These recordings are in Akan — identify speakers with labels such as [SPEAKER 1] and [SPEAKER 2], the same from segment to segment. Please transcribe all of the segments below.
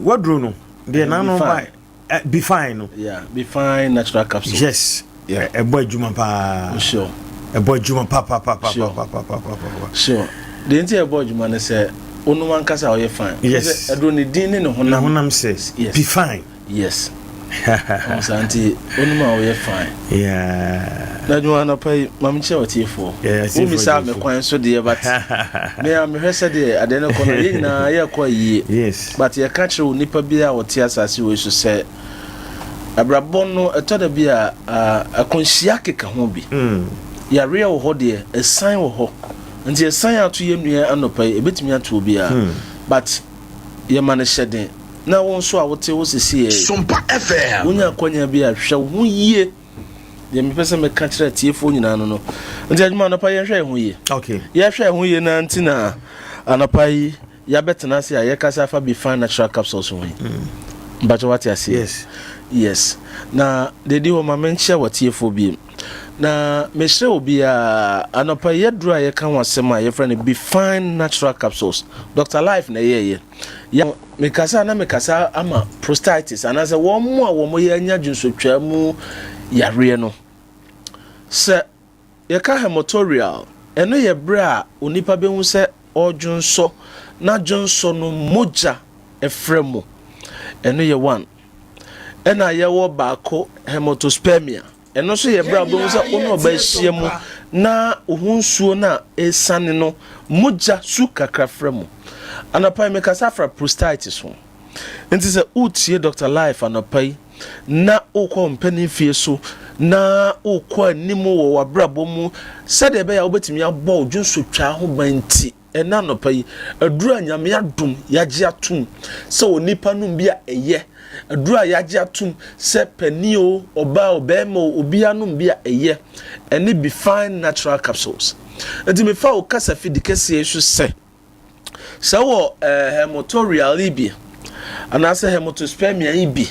[SPEAKER 1] What do no? They now be fine.
[SPEAKER 2] Yeah, be fine natural capsule.
[SPEAKER 1] Yes. Yeah, a boy Juma pa.
[SPEAKER 2] Sure.
[SPEAKER 1] A boy Juma pa.
[SPEAKER 2] Sure. The entire boy Juma say, "Onu man kasa oye fine."
[SPEAKER 1] Yes.
[SPEAKER 2] I don't need dinner no
[SPEAKER 1] honam. Honam says, yes. Be fine.
[SPEAKER 2] Yes. Santi, onu man oye fine.
[SPEAKER 1] Yeah.
[SPEAKER 2] Na Juma na pay, mami che oti for.
[SPEAKER 1] Yeah.
[SPEAKER 2] We say me kwan so dey, but me am hwese dey adeno kono ye na ye kwa yi.
[SPEAKER 1] Yes.
[SPEAKER 2] But ye catch you nipa bia oti asase we so say. Abrabon no etoda bia akonhia keka ho bi. Ya real ho de a sign wo ho. Nti a sign ato ye nua anopa ebetimi ato obi a. But ye man hyeden. Na won so a wote wo sisi
[SPEAKER 3] Sompa FM.
[SPEAKER 2] Wonya kwanya bia hwe ho yie. Ye me pese me ka kire tiefo nyina no. Nti adwuma anopa ye hwe ho yie.
[SPEAKER 1] Okay.
[SPEAKER 2] Ye hwe ho yie na nti na anopa yi ya betena se a ye kasa fa be fine natural capsules ho. But what you say? Yes. Na they do my mention what you for be. Na me sure will be anopa ye dry ye can was sema your friend be fine natural capsules. Dr. Life na ye. Ya me kasa ama prostatitis and as a one more ye nya junso twamu yare no. Se ye ka hematorial eno ye bra onipa be hu se odwunso na dwunso no moja efremu eno ye one ena ye wo baako hematospermia eno so ye bra bo so ono ba hie mu na ohunsuo na esane no moja su kakra fremu anapai me kasafra prostatitis ho enti se utie Dr. Life anapai na okọ mpani fie so na okọ animu wo wabrabo mu sede be ya obetimi abọ odwunso twa ho banti ena nopai adura nyame adum yagye atum se onipa num bia eye adura yagye atum se panio oba obemo obia num bia eye ene be fine natural capsules enti me fa o kasa fidikese yesu se wo hematorial ibi anase hematospermia ibi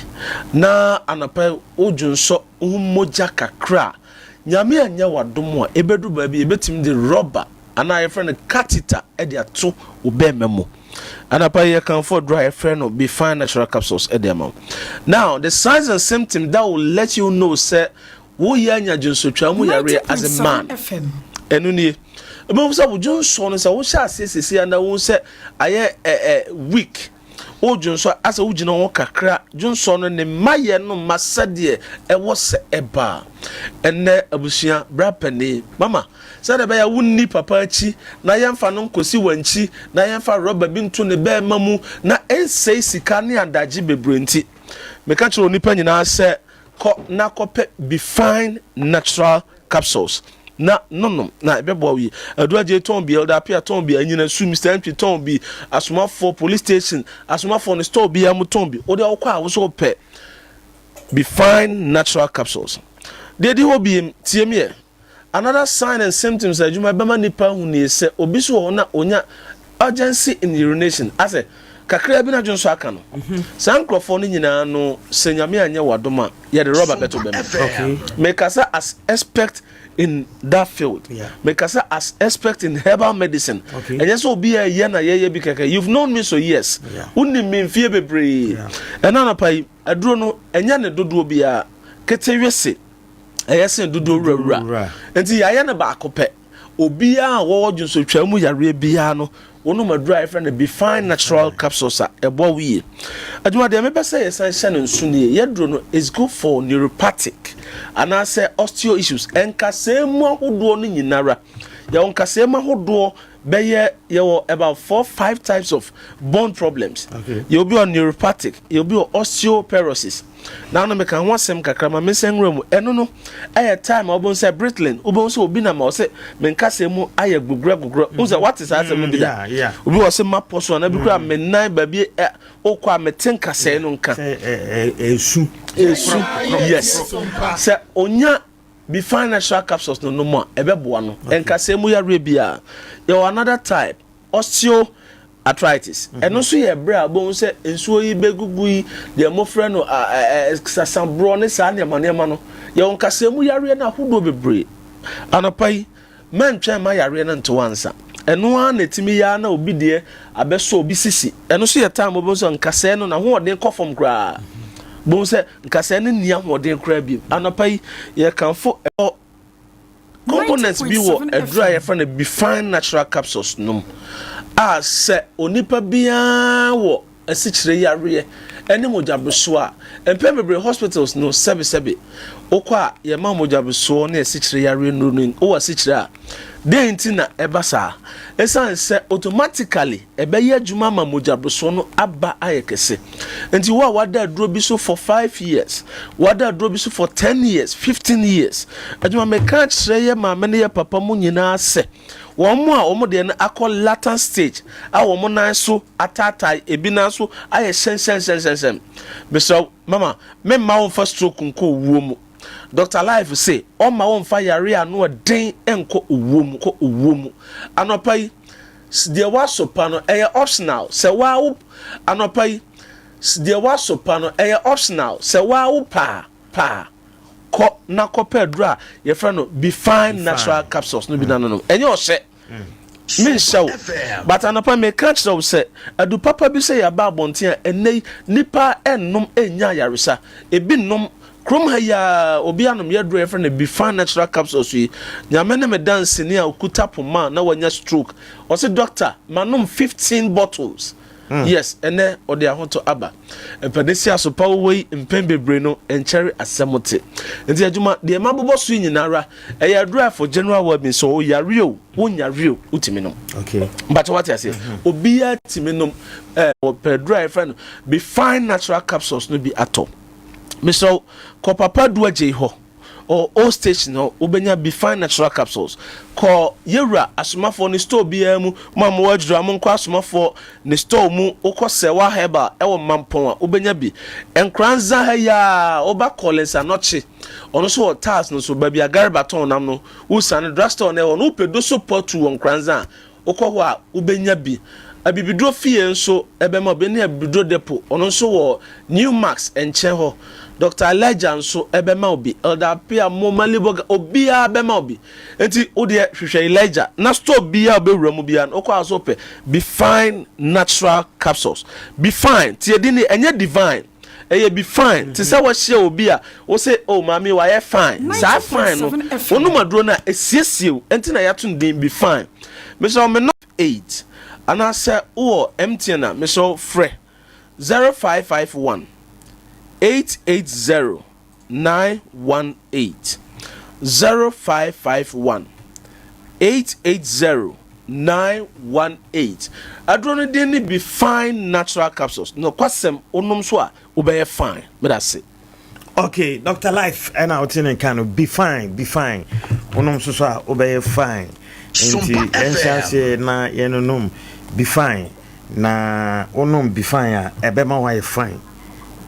[SPEAKER 2] na anapa odwunso moja kakra nyame anya wadom a ebedu ba bi ebetim de rubber ana ye friend catheter e de ato obememo anapa ye can for dry friend no be fine natural capsules e de am. Now the signs and symptoms that will let you know say wo ye anya dwunso twamu yare as a man enu ni ebe so dwunso no say wo sha asese and wo say aye weak ojunso asa ugina won kakra junso no ne maye no masade e wo se eba enne abusua brapani mama sada ba ya wunni papa achi na yemfa no nkosi wanchi na yemfa rubber bi nto ne ba mamu na ensei sika ne adaji bebrenti meka chiro nipa nyina se ko na kope be fine natural capsules na no na ebebo wi aduaje ton bi elda pia ton bi anyina su Mr. MP ton bi asoma for police station asoma for the store bi am ton bi o de okwa a wo so pe be fine natural capsules de hobi tiemie another sign and symptoms adwuma bema nipa hu ne se obi so na onya urgency in urination ase kakra bi na dwonso aka no sankrofo no nyina no senyame anya wadoma ye de rubber beto bem okay make us as expect in that field. Yeah. Because as expect in herbal medicine. Okay. And yes, will be a yana ye be kaka. You've known me so yes. Only mean fear be brave. And now pay I don't know and yana do be a ketewese. I yes do ra. And the ayana bakope. Obia wo junso twamu yare bia no. Ono ma dry friend be fine natural capsules a bo wi. Aduma de me be say essential nsuni ye dro no is good for neuropathic and I say osteo issues enkasemu ahodo no nyinara ya onkasemu ahodo be ye about 4-5 types of bone problems. Okay. You'll be on neuropathic, you'll be on osteoporosis. Now no make one sem kakra ma mesen room eno no aye time obon say brittling obon so obi na ma say menkasemu aye gugura what is that me be that obi was say ma poso na bi kura me nan ba bi okwa metenka say no nka esu yes say onya be fine natural capsules no more ebeboa no enkasemu ya rebia you another type osteoarthritis and also ye bra bon say ensuo yi begugu yi de mo frɛ no sasambro ne sa ne manema no ye onkasemu yare na hodo bebre anapai man twa ma yare na nto wansa eno a na timi ya na obi de abeso obi sisi eno so ye time obo so nkase no na ho ode kofom kra bo se nkase ne nia ho ode kra bi anopai ye kanfo components bi wo adura ye fa na be fine natural capsules no a se onipa bia wo asichire yare ene mojabeso a empembebre hospitals no sebe okwa ye ma mojabeso na asichire yare no o asichire a dey ntina ebasa esan se automatically ebeye adwuma ma mojabeso no aba ayekese enti wo wada aduro bi so for 5 years wada aduro bi so for 10 years 15 years adwuma me kan kire ye ma me ne ye papa mu nyina se womo a womo de na akọ latent stage a womo nan so atatai ebi nan so aye sen beso mama me ma won first stroke nko wuo mu Dr. Life say o ma won fa yare anu den enko owo mu anopai de wasopa no eye optional se wa wo anopai de wasopa no eye optional se wa wo pa ko na kopedra ye fra no be fine natural capsules no bi na no enye o hye me show but anopa me catch so say adu papa bi say ya ba bonten enei nipa ennom enya yaresa ebi nnom krom ha ya obi anom ye dro ye fra na be fine natural capsules yi nyame ne me dance ni a okuta poma na wanya stroke o say doctor manom 15 bottles. Yes, ene ode ahoto aba. Empedesi asopa we mpembebre no encheri asemote. Enti adwuma de mabobo so nyinara eya drive for general well-being so o yare o wonyare o utimi no. Okay. But what I say, obi atimi no o pedra friend be fine natural capsules no be ato. Mr. Ko papa do aje ho or all station no ubenya be fine natural capsules ko yewra asomafo ni store bia mu mama wadru am nko asomafo ni store mu ukosewa heba ewo mampon a ubenya bi NKORANZA ha ya oba collins anoche ono so task no so ba bia garibaton nam no usane drugstore na ono upedo support to NKORANZA ukwo a ubenya bi abibidro fie nso ebema obeni abibidro depo ono so wo new max enchen ho Dr. Elijah nso ebema obi elder pia momaliboga obia bema obi enti ode hwehwe Elijah na store bia obewura mu bia okwa asope be fine natural capsules be fine tie di ni enye divine eye be fine ti say wo hye obi a wo say oh mami wa ye fine sa fine no onu maduro na esiesie enti na yato ndin be fine me so me no 8 ana say o MTN na me so frɛ 0551 880 918 0551 880 918 adrono de ni be fine natural capsules no kwasem onom so a obey fine but that's it.
[SPEAKER 1] Okay, Dr. Life and out in kind of be fine onom so a obey fine enti enchance na yenonum be fine na onom be fine a ebema wa fine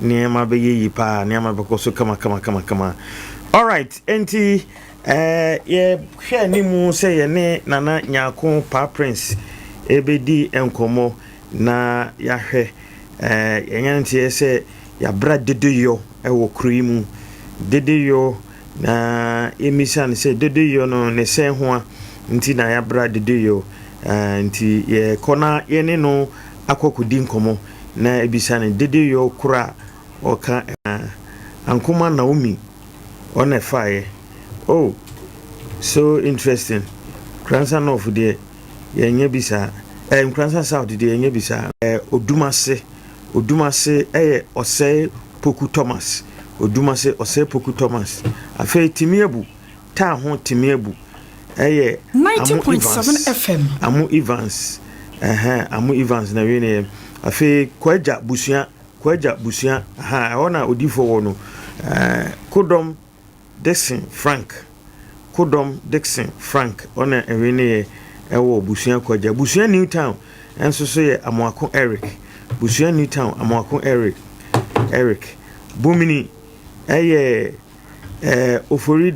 [SPEAKER 1] niema be yi pa niema be koso kama all right enti ye hwe ni mu se ye ne nana nyako pa prince ebedi enkomo na ya hwe yenyanti ese ya bra dedeyo ewo krimu dedeyo na emisan se dedeyo no ne sen ho a nti na ya bra dedeyo nti ye kona ye ne no akokudi nkomo na ebisane dedeyo kura oka ankuma Naomi on a fire. Oh, so interesting. Kransa North de yenye bisa Kransa South de yenye bisa Odumase ose Poku Thomas Odumase ose Poku Thomas afi timiebu ta ho timiebu
[SPEAKER 3] 90.7 FM
[SPEAKER 1] amu Evans amu Evans na wene afi kwaja busia ona odifo wono Kudom Dixon Frank ona ewene ewo busia kwaja busia Newtown enso so ye Amoako Eric busia Newtown Amoako Eric Bomini Ofori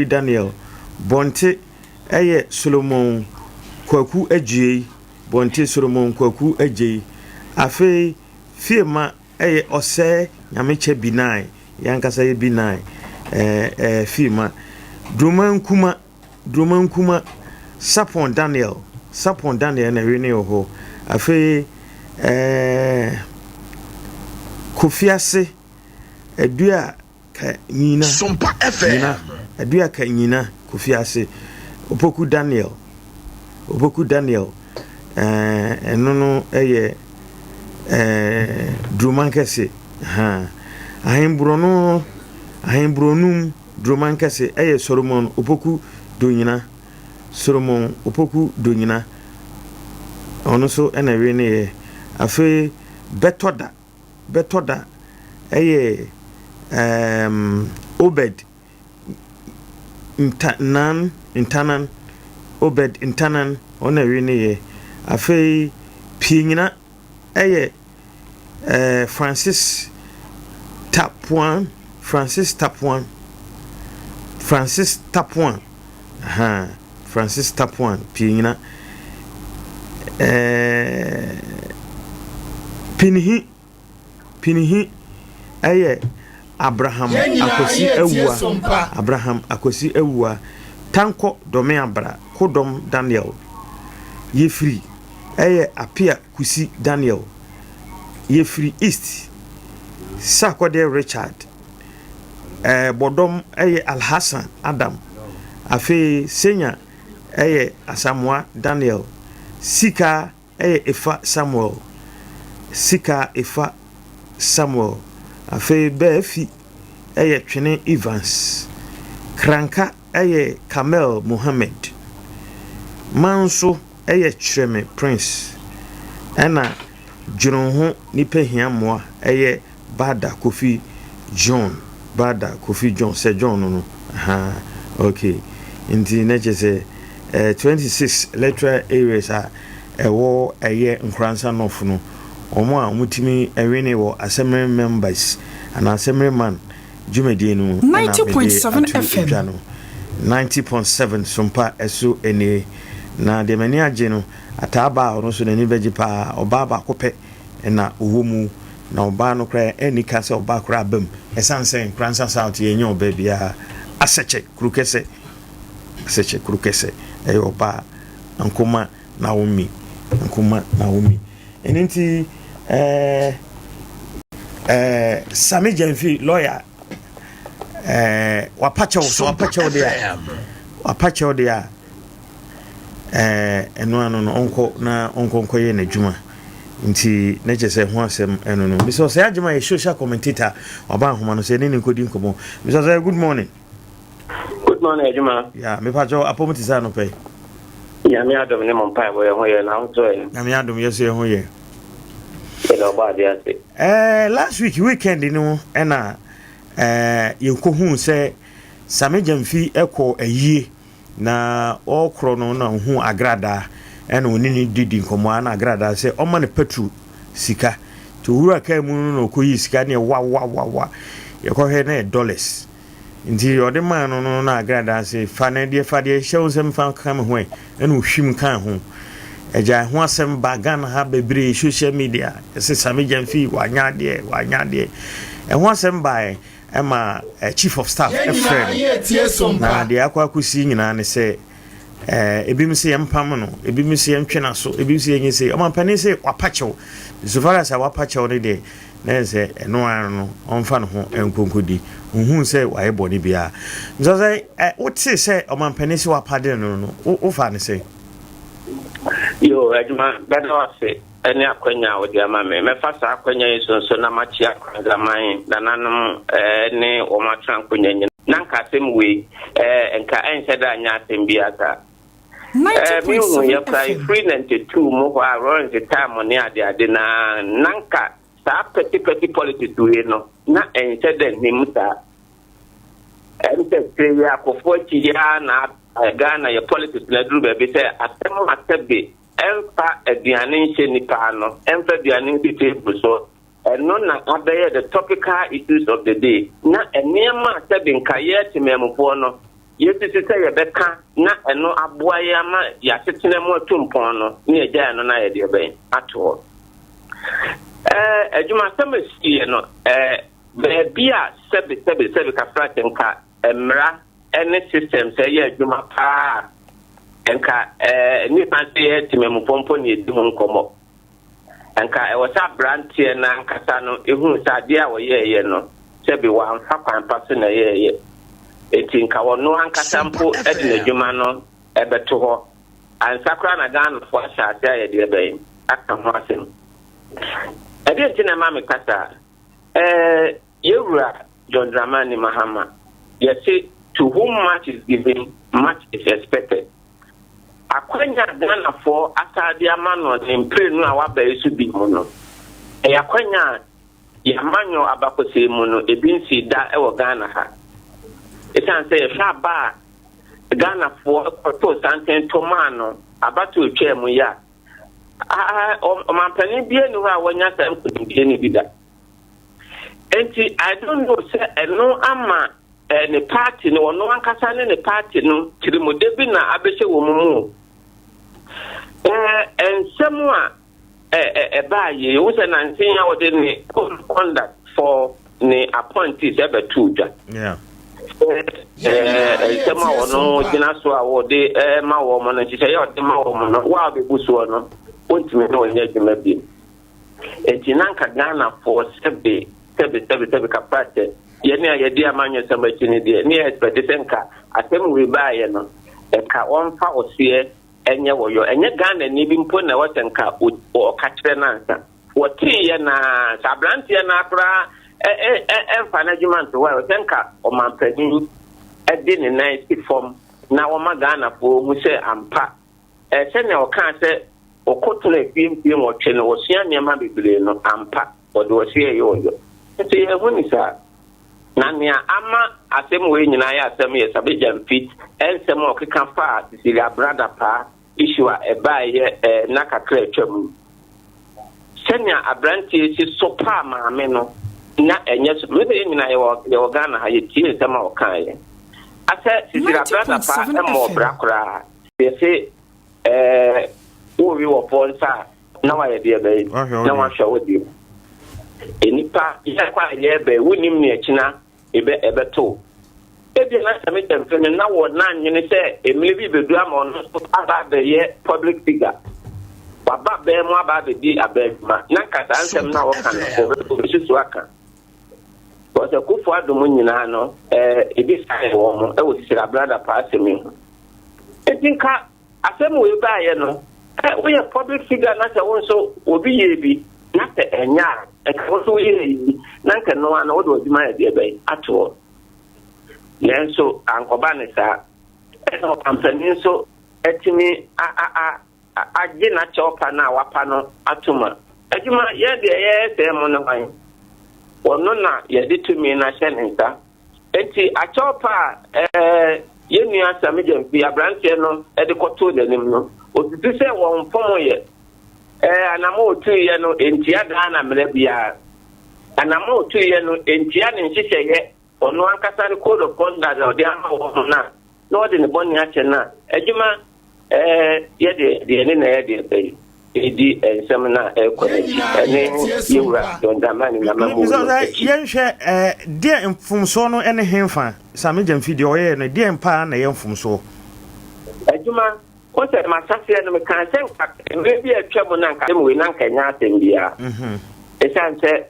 [SPEAKER 1] Daniel Bonte Solomon Kwaku Ejie Bonte Solomon Kwaku Ejie afi fiema ose nyameche binai yankasa ye binai fiema Druman kuma Sapon Daniel na wini oho afi Kofiase adua ka nyina
[SPEAKER 3] SOMPA FM
[SPEAKER 1] adua ka nyina Kofiase Opoku Daniel eno no eye drumankese ahembronum drumankese eye Solomon Opoku Donyina ono so ena we ne afi betoda eye Obed Intanan Obed Intanan ona we ne afi pinyina eye Francis Tapuan Francis pinyina Pinihi eye Abraham akosi ewua tanko dome abra kodom Daniel yefri eye apia kusi Daniel yefri east sakode Richard bodom eye Alhassan Adam afi senya eye Asamoah Daniel Sika eye Efa Samuel afi befi eye Twene Evans Kranka eye Kamel Mohammed Manso eye Treme Prince ena Junho nipe hiamoa eye Bada Kofi John se John no okay inti neje 26 electoral areas ewo eye NKORANZA North no omo a mutimi ewene wo assembly members and assembly man jumedie no
[SPEAKER 4] 90.7 FM
[SPEAKER 1] 90.7 SOMPA eso ene na de mani age no ataba ono so nani beji pa oba ba kope na owomu na oba no kra eni ka se oba kra bam esanse NKORANZA South ye nyo ba bia aseche krukese oba nkoma Naomi enenti Sami Jenfi lawyer wapacha dia eno ano no onko ye na djuma nti na chese ho asem eno no biso se adjuma ye social commentator oba homa no se ni nkodi nkomo biso say good morning adjuma ya me pacho apomutisa no pay
[SPEAKER 5] ya me adom ne monpa bo ye ho ye na unto ye
[SPEAKER 1] ya me adom ye se ho ye
[SPEAKER 5] last
[SPEAKER 1] weekend no ena yenkohu se Sami Jenfi eko ayie na okro no na hu agrada ena onini didi nkomo na agrada se o ma ne petrol sika to wura kai mu no koyi sika ne wa yekohe na dollars nti ode man no na agrada se fa na de fa de hyew sem fa kam ho ena ohwim kan ho eja ho asem bagan ha bebre social media se Sami Jenfi wanya de ho asem bae ema chief of staff friend na de akwakusi nyina ne se ebim se yempam no ebim se yentwena so ebim se yenye se omampani se wapachew so far as wapachew ne de na se eno ano onfa no ho enkonkodi ohun se waye boni bia nso se wote se omampani se wapade no wo fa ne se
[SPEAKER 5] yo adjuma bada wase ene akwanya odi ama me fasa akwanya yeso na machi akwanga man na nanom ne o matran akwanya nyi nanka sem we enka ense da anya atem biaka mi ya play free 92 mo kwa run the time ne ade na nanka sa petty politics we no na ense da nimuta ente treya ko fochi ya na Ghana ya politics na duru be say asem atabe empa aduane nche nipa no empa aduane nche so eno na abeye the topical issues of the day na enema atabe nkaye timemfo no yetiti say ye beka na eno aboa ya ma ya tetene mo atumpon no ne agya no na ye de ben ato adwuma samasi no be bia sebe ka fratenka emra any system say ye adwuma pa enka ni panse timemu pompo ni edi ho nkomo enka e wasa brantie na nkata no ehunu sade a woyeye no se bi wa amfa kwampa so na yeye eti nka wono ankata mpo edi na dwuma no ebeto ho ansakra na gan fo asase a yede ebe aka ho asem edi ntina ma me kasa yewura John Dramani Mahama you say to whom much is given much is expected akwanya Ghana for asade amano impre no awaba yesu bi mu no akwanya yamanyo abakose mu no ebinsi da ewo Ghana ha etan say hwa ba Ghana for to santen to mano abato twa mu ya o mampani bie no ha wanya sam kudie ni bida enti I don't know say eno ama ne party no no ankasa ne party no tirimode bi na abehye wo mu ensemu a baaye wo se na ntin ya wode ne conduct for ne appointees ebetuja ensemu a wono gina so a wode ma wo mo no chise ya wode ma wo mo no wa be buso no ontime no nya djuma bi etinanka Ghana for sebe kapate yene a yedi amanyo sambachi ni de ni expect senka atem we baaye no enka onfa osie enye woyo enye Ghana ni bi mpo na wasenka o kachire nansa woti ye na sabranti ye na akra enfa na jumanto wa senka o mampani edi ni nice form na wo ma Ghana po hu se ampa se ne o kan se o kotule pim o twene o sua niam bibire no ampa o do sie ye woyo enti ye huni sa na nia ama asem we nyina ya asem ye sabejam fit ensem o keka fa sisiga brother pa issue a ebaye na kakra twam senya abranti si sopa maame no na enye so we nyina ye Ghana ha ye tie nsema o kan ye ase sisiga brother pa mo brakra ye se wo wi wo ponsa na wa ye de be na wa hwa wo di enipa ya kwa ye be wonim ne akina ebe to ebi na sami temfene na wo na nyene se emile bi bedu ama no aba be ye public figure baba be mo aba be di abema na kata ansem na wo kan ko be susu aka ko se ku fo adum nyina no ebi sai wo mo e wo sira brother pa asemi etinka asem wo ba ye no wo ye public figure na se wo so obi ye bi na te enya ekwoso ye na nka no ana wo do dima ya de be ato nenso ankoba ne sa no company so etimi agye na chopa na wapa no atuma adwuma ye de ye se mo no han wono na ye de tumi na hyenensa enti achopa ye nua samejam bi abrantie no e de koto de nim no otutu se won pomo ye anamo otu ye no entia Ghana mre bia anamo otu ye no entia ne nhihye ono ankasa ne code of conduct o de ama wo na no de ne boni ache na adwuma ye de ne na ye de be edi ensem na ekonomi ene yewura John Dramani na mamu
[SPEAKER 1] yenhwe de mfumso no ene hemfa samejam fidi oye no de mpa na ye mfumso
[SPEAKER 5] adwuma o se masase no me kan senka bi atwa na nka me na nka nya atembia esanse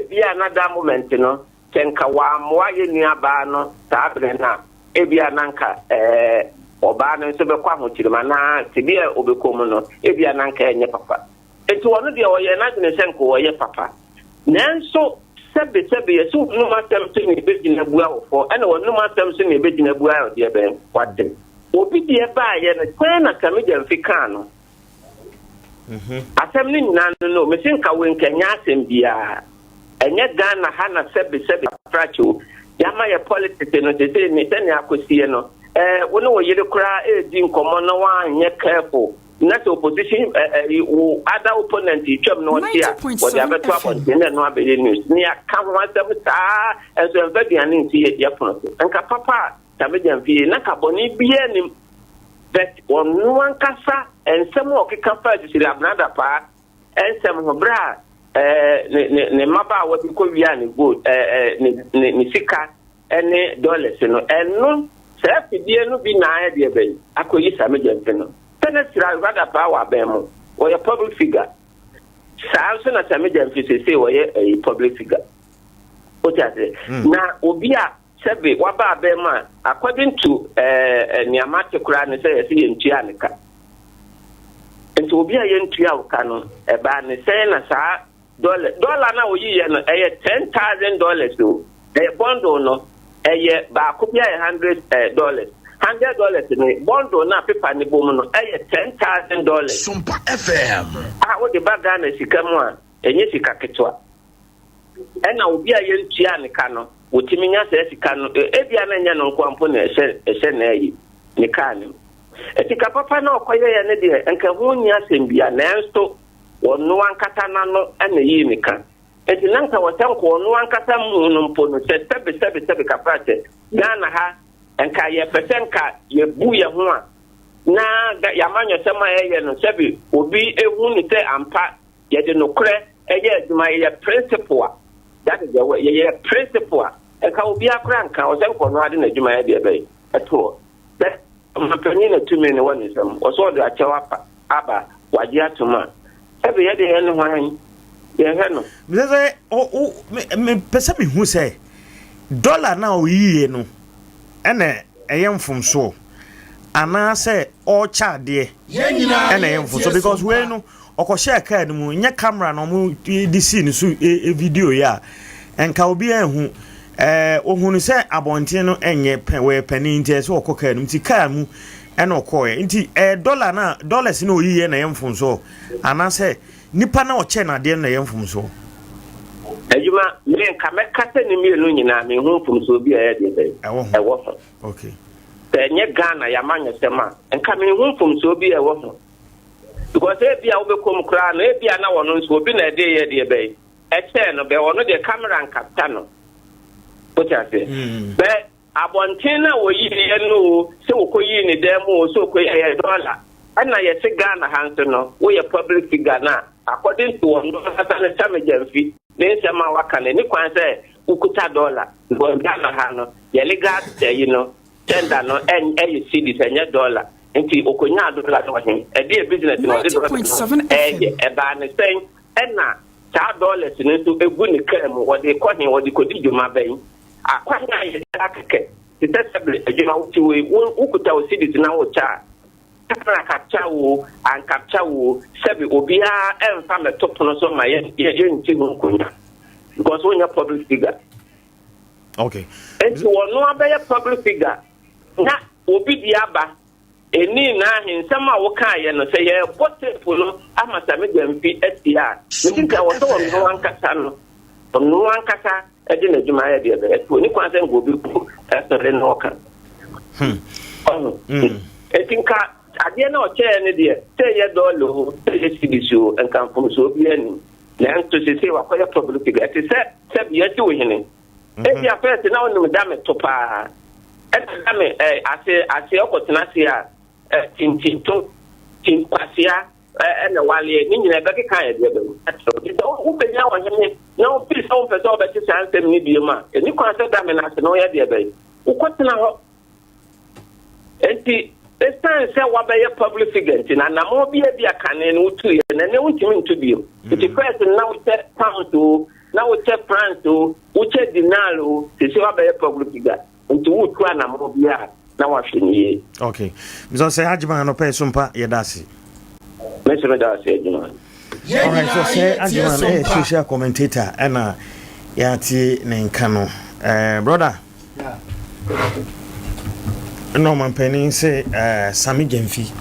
[SPEAKER 5] bia na da moment no kenka wa moa ye nua ba no tabre na bia na nka oba no so be kwa hotirima na tibia obekom no bia na nka enye papa enti wono de oye na de senka oye papa nanso sebe yesu no matem to ni begina bua ofo ene wono matem so ni begina bua o de be kwadem obi de ba ye no kwena kamejam fika no asem ni nan no me senka wenkanya asem bia enye Ghana ha na sebe fracho yama ya politics no de ni tani akosie no wono wo yire kura di nkomo no wa anye careful na the opposition other opponent twam no tia wo de abeto abonde no abele news ni aka ho asem ta enso envadiane nti ye pono nka papa tabejam fie na kaboni bia ni that wonu ankasa ensem o keka fa disiri abnada pa ensem ho bra ne maba wodi ko wia ne gold ne sika ene dollars no eno Sɛ fidie no bi na ayɛ deɛ bɛyi akɔyi Sami Gyamfi no. Senator rather power bɛn or a public figure. Saa nso na Sami Gyamfi sɛ wɔyɛ a public figure. What is it? Na obi a sɛbe waba bɛn ma according to nneɛma te koraa ne sɛ yɛsi yɛ ntua ne ka. Nti obi a yɛ ntua wo ka no ɛbaa ne sɛ na saa dollar na oyi yɛ no ɛyɛ $10,000 o. Ɛyɛ bundle no ɛyɛ baako bi a $100. $100 ni bundle na paper ni bom no $10,000.
[SPEAKER 3] Sompa FM.
[SPEAKER 5] What the baga na sika mu a enye sika ketwa. Ɛna obi a yentua ne ka no, wotimi nya sɛ sika no ebia na nya no nkwampo na ɛhyɛ na ayi ne ka no. Etika papa na okoye ye ne de enka ho nya sembia na ensto wonu ankata na no ɛna yi ne ka. Eti nanka wotanko wonu ankata mu no mpo no sɛ sebe kapate Ghana ha enka ye pesenka ye bu ye ho a na ya manyo sema ye no sebi obi ehu ni te ampa ye de no kre eye aduma ye principle that is the way ye principle enka obi akra nka o senko no ade na aduma ye de be eto that mapani na tumi ne woni sem o so de achewa aba waji atuma ebe ye de ye no hwan ye he no
[SPEAKER 1] me pesa me hu say dollar na o yiye no ene eyemfum so ana say all chade ene eyemfum so because we no okohye card mu nye camera no mu di scene so video ya enka obi ehu ohunu say abonten no enye we pani nti so okoka no nti car mu ene okoye nti dollar na dollars na oyiye na eyemfum so ana say nipa na oche na de na eyemfum so
[SPEAKER 5] Ejuma me nka mekata ni mienu nyina me hu fumso bi a de be ewo fo
[SPEAKER 1] okay
[SPEAKER 5] enye Ghana ya manyo sema nka me hu fumso bi ewo fo because e bia obekom kra na e bia na wono nso obi na de ye de be eche no be wono de camera nkapta no potase be abonten na woyi ye no se wokoyi ni dem o so koyi dollar ana ye se Ghana hanso no wo ye public figure na according to one na Sami Gyamfi Nensa ma wakane ni kwanse ukuta dollar go Ghana ha no ye legal tender no en cedi senya dollar nti okonya dollar no hin e dey business no dey ba ne sen na ta dollars ni so egu ni kam wode kohin wode kodi djuma ben akwanya ye akeke titable ejuma utiwe ukuta o cedi na wo cha kapra kapchawo an kapchawo sebi obia emfa metop no so ma ye nti hunkunya because when you public figure
[SPEAKER 1] okay
[SPEAKER 5] and you no abaya public figure na obi diaba eni na hinsama wo kan ye no say ye poteful no ama Sami Gyamfi SDR metinka wo so no ankasa no no ankasa e de na djuma ye de be to ni kwanse ngobi ku esere no kan etinka ade na oche ne de say ye dolo say sidiso enkan fum so bi ani na nto se wa kwa public figure te se bi ati wo hene e bi afese na wonu da me to pa e da me ase okotena se a tin kwasia na wale ni nyina be kan ye de be wo be nya wo hene na wo pili so wo pese wo be ti san sem ni bi ma ni kwa se da me na se no ye de be wo kotena ho enti Estan say wabaya public figure na mo bi akane no tu ye na ne wuntimi ntu bi it first na wo che pound to na wo che franc to wo che dinar o se wabaya public figure ntu wo tu na mo bi a na wa hweniye
[SPEAKER 1] okay so say Ajima no pay Sompa ye dasi
[SPEAKER 5] me so da say Ajima
[SPEAKER 1] all right so say Ajima social commentator na ya ti ne nka no brother
[SPEAKER 2] yeah
[SPEAKER 1] no man penny say Sami Gyamfi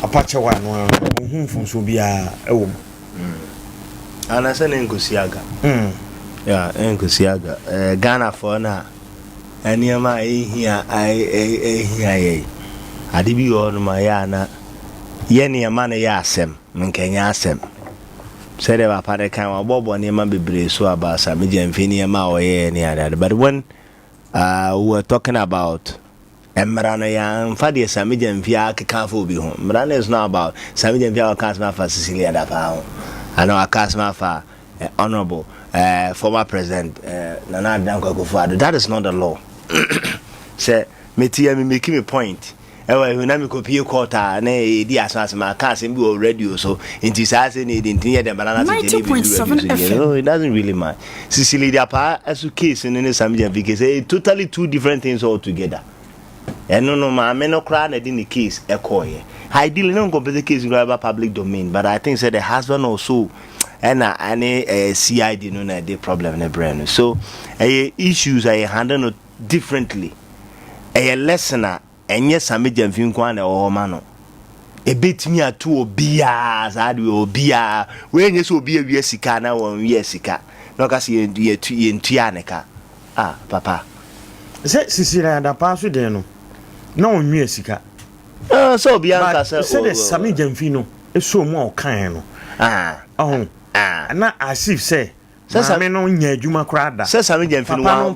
[SPEAKER 1] apache wa no ohunfun so bia ewo
[SPEAKER 3] ana se ne nkosiaga ya nkosiaga Ghana for na eniema ehia ye ade bi yo no ma ya na ye ne ma na ya asem nkenya asem se de ba pare kan wa bobo ne ma bebre so aba Sami Gyamfi ne ma oye ne ada but when we were talking about Emrana ya mfadi Sami Gyamfi akekafo bi ho Emrana is not about Sami Gyamfi akasma fa Cecilia da fa ho ana akasma fa honorable former president Nana Dankwa Akufo-Addo. That is not the law. Say metia me make me point ewe na me copy quarter na di asase ma ka se bi o radio so inti sa se ne di tin ye dem banana to
[SPEAKER 4] 90.7 FM.
[SPEAKER 3] no, it doesn't really matter. Sicily dia pa asu case in some because totally two different things altogether. And no ma me no cry na di the case ekoye. Ideally no complete case in public domain, but I think said the husband also and any CID no na the problem na brain. So issues I handle differently. A lessoner and yes some jamfin kwan o ma no. E betimi atu obia za de obia we nye so obia wi sika na won wi sika no ka se ye ntua ne ka papa
[SPEAKER 1] se sisira da pa so de no na won wi sika
[SPEAKER 3] so obia nka se
[SPEAKER 1] de sami jamfi no e so mu o kan no na asif se sami no nya adwuma kra da
[SPEAKER 3] se sami jamfi no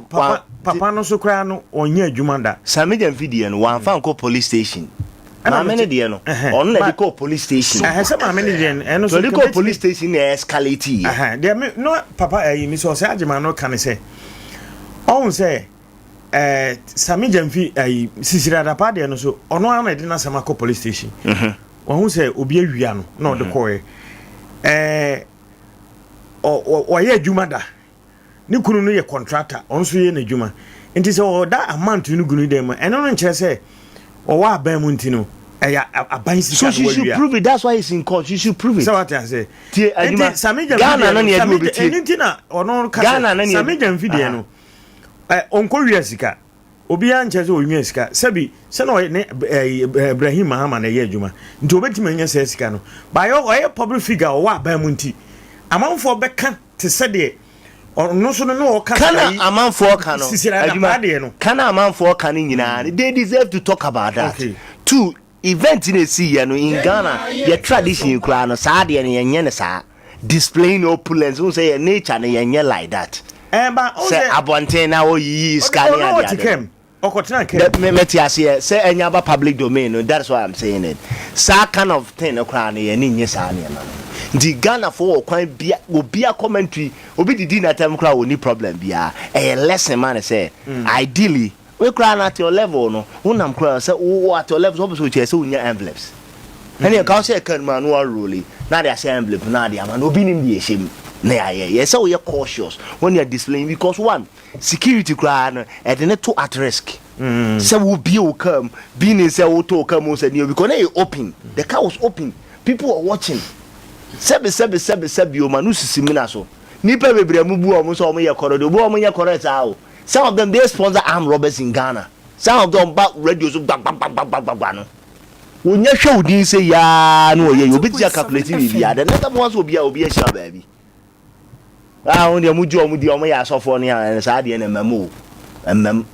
[SPEAKER 1] papa no so kra no onya adwuma da
[SPEAKER 3] sami jamfi de no wan fa nko police station Mamene de no on na call police station
[SPEAKER 1] say mamene de no
[SPEAKER 3] so call police station escalate
[SPEAKER 1] there no papa mi so say agema no kan say on say sami jamfi sisira da pa de no so ono ana de na sama call police station won say obi awia no na de call o ye adwuma da ni kunu no ye contractor on so ye na adwuma nti say o da amount no gunu dem eno no nkere say or what Bemuntino?
[SPEAKER 3] So she should prove it. That's why it's in court. You should prove it.
[SPEAKER 1] So what I say?
[SPEAKER 3] Ghana nani ya dubi ti.
[SPEAKER 1] Anything or no?
[SPEAKER 3] Ghana nani?
[SPEAKER 1] Samija video no. Onko wiesika. Obi anche so wiesika. Sebi se no Ibrahim Mahama na ye adwuma. Nti obetime nya se sika no. Ba yo public figure or what Bemunti. Amanfo beka te se de no so no
[SPEAKER 3] kana amanfo ka no adwuma
[SPEAKER 1] no
[SPEAKER 3] kana amanfo ka ni nyina they deserve to talk about that. Okay. Two event in a see no in Ghana your tradition kura no sa de ne yenye ne sa displaying opulence who say nature ne yenye like that
[SPEAKER 1] ba o say
[SPEAKER 3] abonten na o yi scan ya
[SPEAKER 1] dia okotena ke
[SPEAKER 3] me metiase say enya ba public domain no that's why I'm saying it sa kind of thing kura ne yenye nye sa ne na the Ghana for kwan bia obia commentary obi didi na time kra oni problem bia a lesson man say ideally we kra na at your level no unam kra say wo at your level so che say unya envelopes and you can say can manual rule na dey say envelope na dey am no obi nim dey shame na yeah say we are cautious when you are displaying because one security kra no e dey to at risk say wo be o come being say wo to come say because na open the car was open people are watching Sebi o manu sisimina so nipa bebre mu bu o mo so o mo ye korodo bu o mo ye correct ao some of them they sponsor armed robbers in Ghana some of them back radio so bang no wonya hwe odin say ya no ye obi ti calculate bi ya the next one so obi a sha baby on dey mu ju o mu di o mo ya asofo ne ya sa de na mamu mmam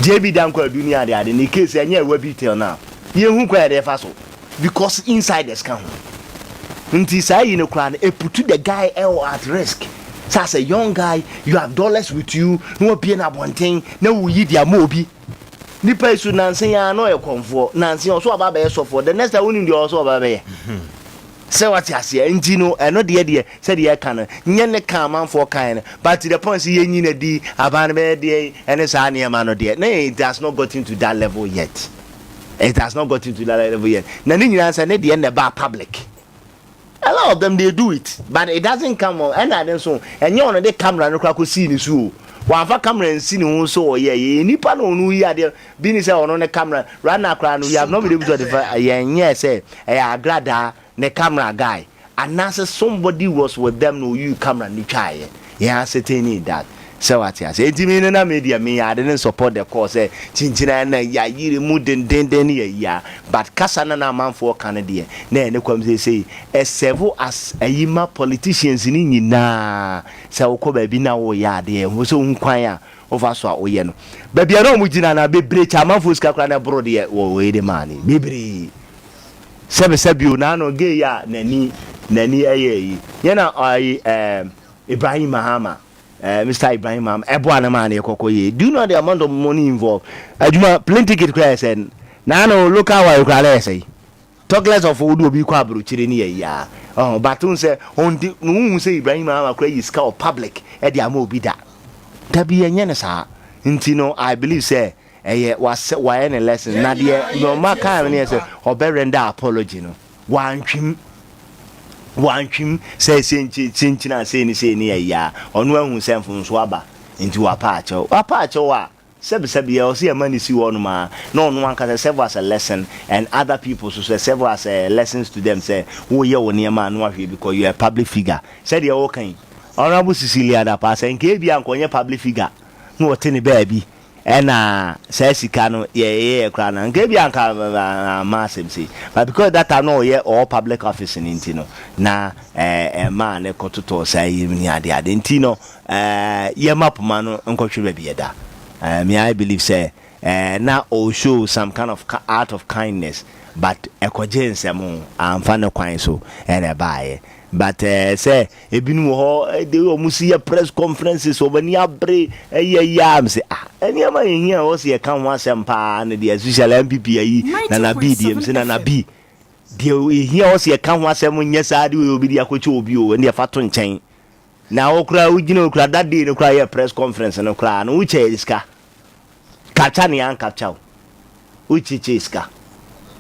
[SPEAKER 3] JB dan kwa dunia de ni case anya ewa bi tell now ye hu kwa de fa so because insiders can Nti say you know clan put the guy at risk. So as a young guy, you have dollars with you, no be na bonten, na wo yi dia mobi. Nipa isu nansen ya no e konfo, nansen also aba be so for the next time we also aba be. Say what you say, nti no e no de say de kan nye ne kan man for kan, but to the point say yin na di aban be de ene sa na ma no de. No, it has not gotten to that level yet. It has not gotten to that level yet. Na ni nyina say ne de na ba public. A lot of them they do it, but it doesn't come on. And I don't so. And you on the camera no crack see ni so. One for camera and see no so yeah. Nipa no no here there. Being say on the camera. Right now, cry no. You have not been able to identify. Yeah, say I grada the camera guy. And now somebody was with them. No, you camera ni try. Yeah, certainly that. So what you say? Enti na media me I didn't support the cause. Chinchina na ya yiri mu den ya. But kasa na man for Canada. Na ne kwam say serve as ayima politicians ni nyina. Say okoba bi na wo ya de. Wo so nkwan a over so a oye no. Ba bia na mu gina na bebre cha man for ska kra na bro de wo we de man. Bebre. Sebe o na no ge ya nani ayi. Yana Ibrahim Mahama. Mr. Ibrahim Mahama Ebwana man ekokoye. Do you know the amount of money involved? Aduma plane ticket crash and na no local wa ukra say. Talk less of odu obi kwa bro chire ni ya. Oh, but un say on no say Ibrahim Mahama cra is of public e dia ma obi da. Da bi enye ne sa. Nti no I believe say was why any lesson na de no ma kan ne say oberenda apology no wantwim say chinchina say ni ya onu ahu semfo nso aba nti wapa acho wa sebi ya osi amani si wonu ma no anka serve as a lesson and other people so serve as lessons to them say wo ye wo ne ma no ahwe because you are a public figure said you okay honorable Cecilia da pass nke bia nkonye public figure no wotene baabi ena say sika no ye kra na nke bia nka massive say but because that time no ye all public office in no na ma ne kototo say ni ade nti no ye map ma no nkotwe baabi da me I believe say now all show some kind of art of kindness but ekoje nsemo amfa ne kwan so ene baaye but say ebinu ho de omusi ya press conferences obani abre yam say eni ama hia o se kan ho asempa na de social MPP ayi na bi dem say na bi de hia o se kan ho asem nya sa de obi di akoche obi o ne fa to nchen na okura ugina okura that day no kura ya press conference no kura no uche iska capture ni an capture uche iska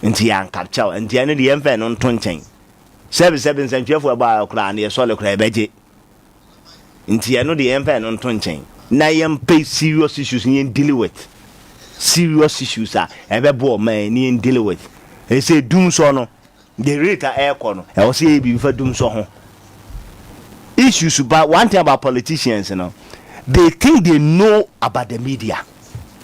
[SPEAKER 3] nti an capture nti ane de emfa no to nchen 7 century ba okura na ye sole kura ebeje nti ane de emfa no to nchen na yem pay serious issues ni deal with serious issues ebebo man ni deal with e say dum so no the rate air kono e o say bi fa dum so ho issues about one thing about politicians, you know, they think they know about the media.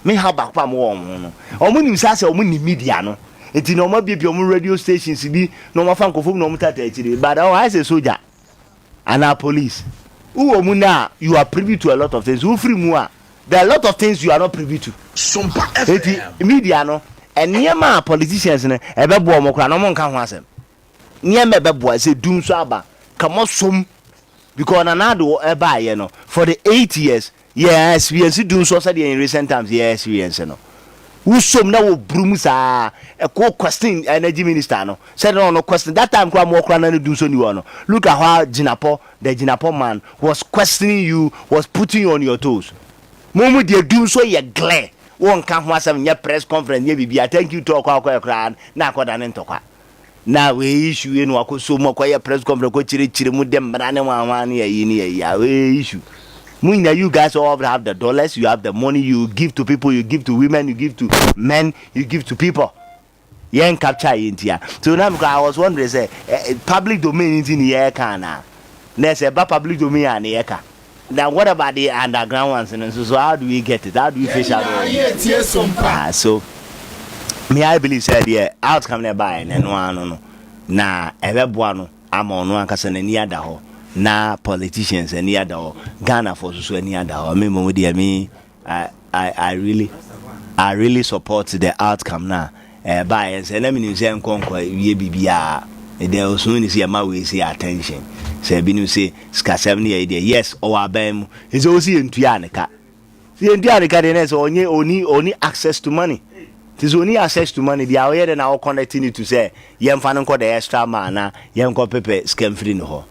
[SPEAKER 3] Me how back pa mo no. Omo nim say omo ni media no. Enti no mo bia omo radio stations bi no mo fa nkofo no mo tata akire. But I say soldier and our police. Who omo na you are privy to a lot of things. Who free mu a there are a lot of things you are not privy to.
[SPEAKER 2] SOMPA FM.
[SPEAKER 3] Media no. And niema politicians no e be bo omo kra no mo nka ho asem. Niema be bo say dum so aba. Kamo som because anado eba ye no for the 8 years yes we do so said in recent times yes we no who some na wo brum sa e ko question energy minister no said no question that time kwa mo kra na do so ni no look at how the Jinapo man was questioning you, was putting you on your toes. Momu de do so ye glare won kan ho asem nye press conference nye bibia thank you talk kwa kra na akoda ne ntokwa na we issue enu akoso mo kwa press conference ko chire mu dem bra ne wanwan ne yi ne ya we issue Muina, you guys all have the dollars, you have the money, you give to people, you give to women, you give to men, you give to people. You ain't capture India. So now I was wondering, say, public domain is in the air can. Let's say, but public domain and the air. Now, what about the underground ones? And so how do we get it? How do we fish out? So, me, I believe, said, yeah, outcome nearby, and no. Na, everyone, I'm on one person and the other. Na politicians and the other Ghana for so any other I really support the outcome now bias and I mean say conquer ye bibia there was soon is my way see attention say binu say ska 70 idea yes or abem is also in Tuanica the only access to money. It is only access to money. The aware and our connecting to say yem fan the extra man yem ko pepe scam free no.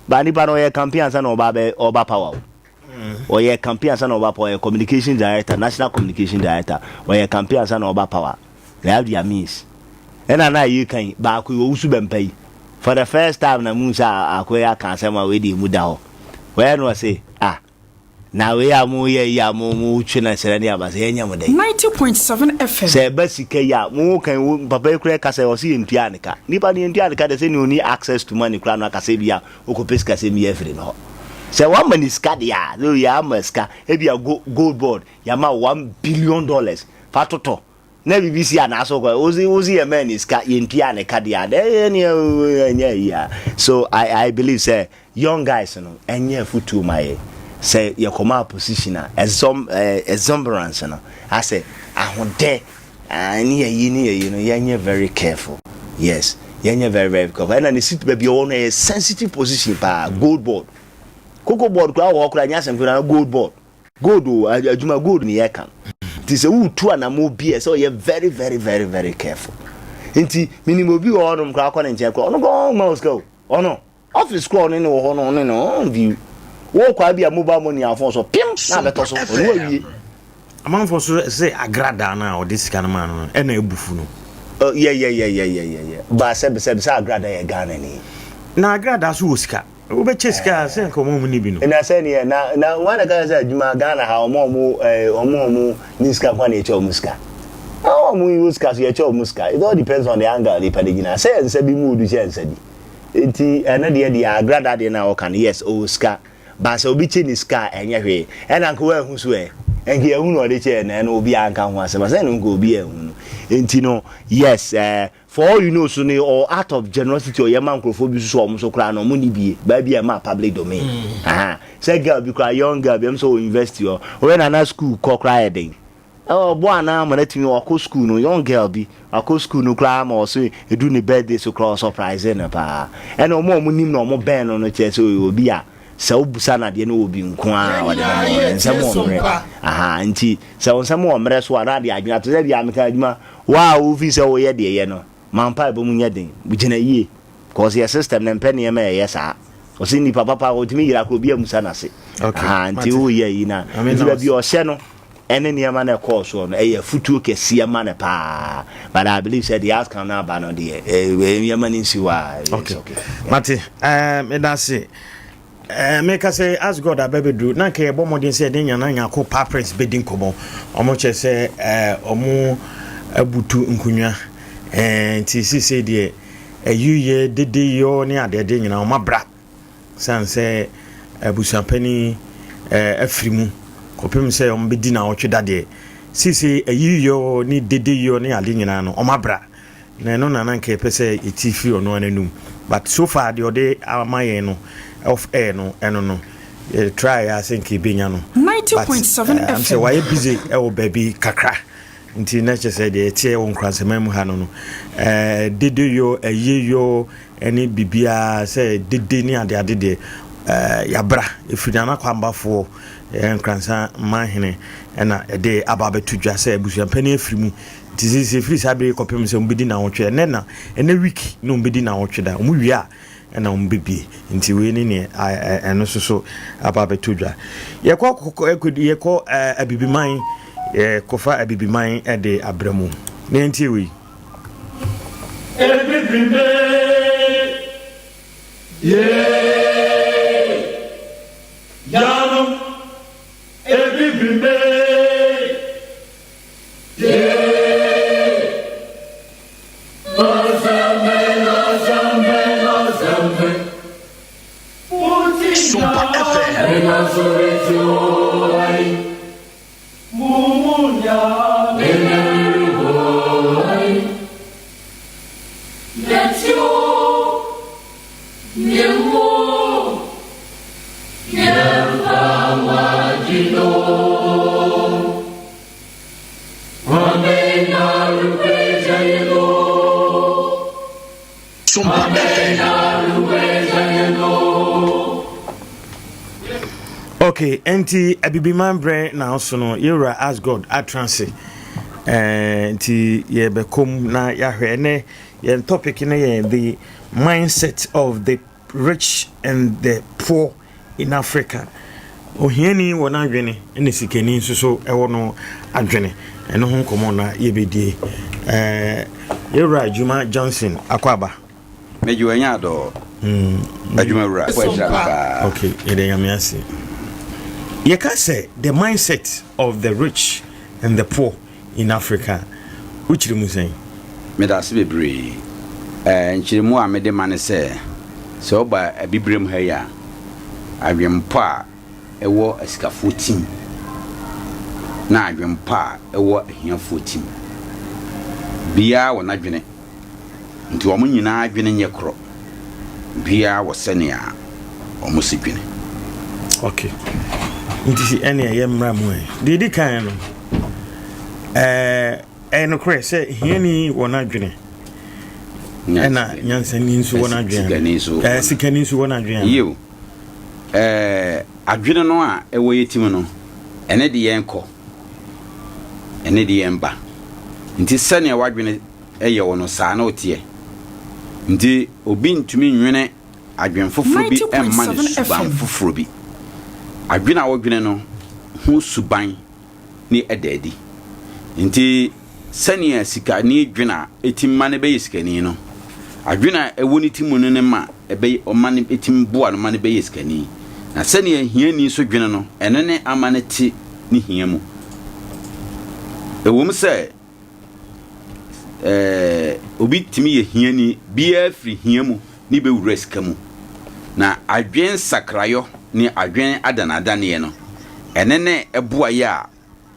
[SPEAKER 3] Bani pano ye campaign san oba power. Or ye campaign san oba power communication director, national communication director, or ye campaign san oba power. They have their means. And I you can back we also been pay. For the first time na musa akwaya kan sama we di muda ho. Where no say now we are mu ye ya mu china serani abase enya mo dey
[SPEAKER 4] 90.7 FM
[SPEAKER 3] say basika ya mu kan papa ekure ka say o si entua nika nipa ni entua nika dey say ni oni access to money kura no ka say bia o ko pesika say mi efre no say one money ska dia no ya maska e bia gold board ya ma $1 billion fatoto na BBC ana so ko ozi e man iska entua nika dia ya so I believe say young guys no enye futu my say your command position exuberance no I say ahode you know you're very careful. Yes, you're very careful. And the sit baby on a sensitive position pa gold board cocoa board kwa work la nyasem kwa gold board gold aduma gold ni yakan it say who two na mo be so you're very careful nti minimum bi onum kwa akọ nche kwa ono go mouse go ono office scroll ni no ho no view wo kwa bia mobile money afon so pim na beto so wo wie
[SPEAKER 1] amanfo so say agrada na o this kind man no e na ebufu no
[SPEAKER 3] yeah ba se agrada ye Ghana ni
[SPEAKER 1] na agrada so osika wo be cheska se nko mo ni bi no
[SPEAKER 3] na se ne na wana ka say adwuma Ghana ha omo ni ska kwa na eche omuska omo use ka so eche omuska. It all depends on the angle the padigina say nse bi mu du che nse di enti na de agrada de na o kan yes oska ba se obi che ni ska enye hwe e na nko wa hu so enke ehu no de che na obi anka ho asema say no nko obi ehu no enti no yes for all you know so ne or out of generosity or yema nkrofo bi so omo so kra no mo ni bie ba bia ma public domain say girl bi kra young girl bi am so university or when na school ko kra eden boy na ma na timi wako school no young girl bi wako school no kra ma so edu ne birthday so kra surprise na pa and omo nim na omo ben no che so obi a se obusa na de no obi nko a wade nsemo mre nti se onsemo mre so na de adwuna to se bia meka adwuma wa ofi se wo ye de ye no mampa bo munya den bugina yie cause your system na mpene ye ma ye sa o se ni papa o timi yira ko bia musa na se nti wo ye yi na nti bia o se no ene ni ama na course no e futuo kese ama na pa but I believe said the outcome na ba no de e ma ni si wa
[SPEAKER 1] okay mate me da se make us say as God abebedu na ke bo modin say den yana nya ko papers bedin kobo omo che say omo abutu nkunwa ti si say de ayuye dede yo ne adede nyina o mabra san say abusampani afrimu kopem say o mbedi na o tweda de si say ayuyo ni dede yo ne ade nyina no o mabra na no na nke pese etifi ono ananum but so far the ode amaye no of air no eno no try I think ibinya no
[SPEAKER 4] 90.7
[SPEAKER 1] FM say why busy e wo baby kakra nti na che say de tie wo nkwansema mu ha no dede yo ayeyo eni bibia say dede ni ade de yabra efidana kwambafo nkransa mahene ena ede ababetudwa say busuampani afrimu tizisi free sabe kopem se mbedi na wotwe na ene week no mbedi na wotwe da mu wi a ena mbebe nti we ni ne eno so ababetudwa yekọ abibiman kofa abibiman ede abramu ne nti we
[SPEAKER 6] ebibimbe yano ebibimbe
[SPEAKER 7] SOMPA
[SPEAKER 1] Okay, enti abibiman bre na also no yura ask God atranse enti ye bekom na yahwe ne ye topic ne ye the mindset of the rich and the poor in Africa. Ohiani wona adwene ene sikani nso ewo no adwene eno ho komo na yebedie yura Juma Johnson akwaba
[SPEAKER 8] meju anya do adwumawura kwajaba.
[SPEAKER 1] Okay, ede yamiase. You can say the mindset of the rich and the poor in Africa. Which you say?
[SPEAKER 8] Me da se bebre nchirimu a me de mane se so ba abibrem ha ya adwempo a ewo asika 14 na adwempo a ewo ahia 14 bia wona adwene nti omo nyina adwene nye kro bia wo sene a omo sidwene.
[SPEAKER 1] Okay. Nti ene yemra mu didi kan no eno kre se hiani wona adwene ena nyansani nso wona adwene sikani nso wona adwene
[SPEAKER 8] yo adwene no a ewo yetim no ene de yenko ene de yemba nti sane wadwene eye wono saa na otie nti obi ntumi nwene adwen foforo bi emma ne suban foforo bi adwene a wodwene no ho suban ni ededi nti sania sika ni dwena etimma ne be sikani no adwena ewo ni timu ne ma ebe omane etim boa no mane be sikani na sania hiani so dwena no ene ne amane ti ni hiamu ewom se obi timi ye hiani bia firi hiamu ni be wura sika mu na adwen sakrayo ni adwen adanada ne no ene ne eboa ya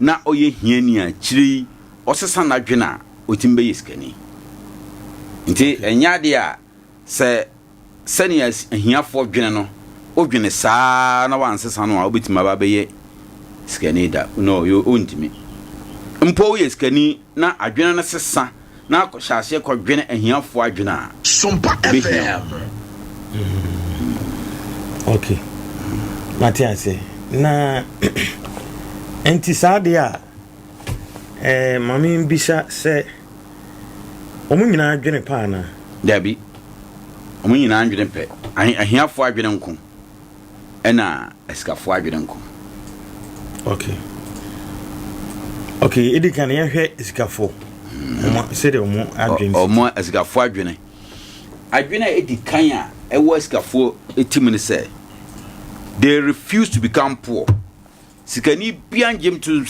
[SPEAKER 8] na oye hiani a chiri osesa na adwena otimbe yiskani nti enyade a se senia hiafo dwene no odwene saa na wansesa no a obetima ba beye skani da no yo ontimi mpo yiskani na adwene na sesa na akohyase ko dwene hiafo adwena
[SPEAKER 2] Sompa FM.
[SPEAKER 1] Okay. Matias na enti sadia mami mbisa se omu nyina adwene pa na
[SPEAKER 8] dabi omu nyina adwene pe ahiafo adwene nko ena eskafo adwene nko. Okay,
[SPEAKER 1] edi kan ya hwe eskafo se de omu adwene
[SPEAKER 8] omu eskafo adwene edi kan a ewo eskafo etimini se they refuse to become poor. Sikani bianjem to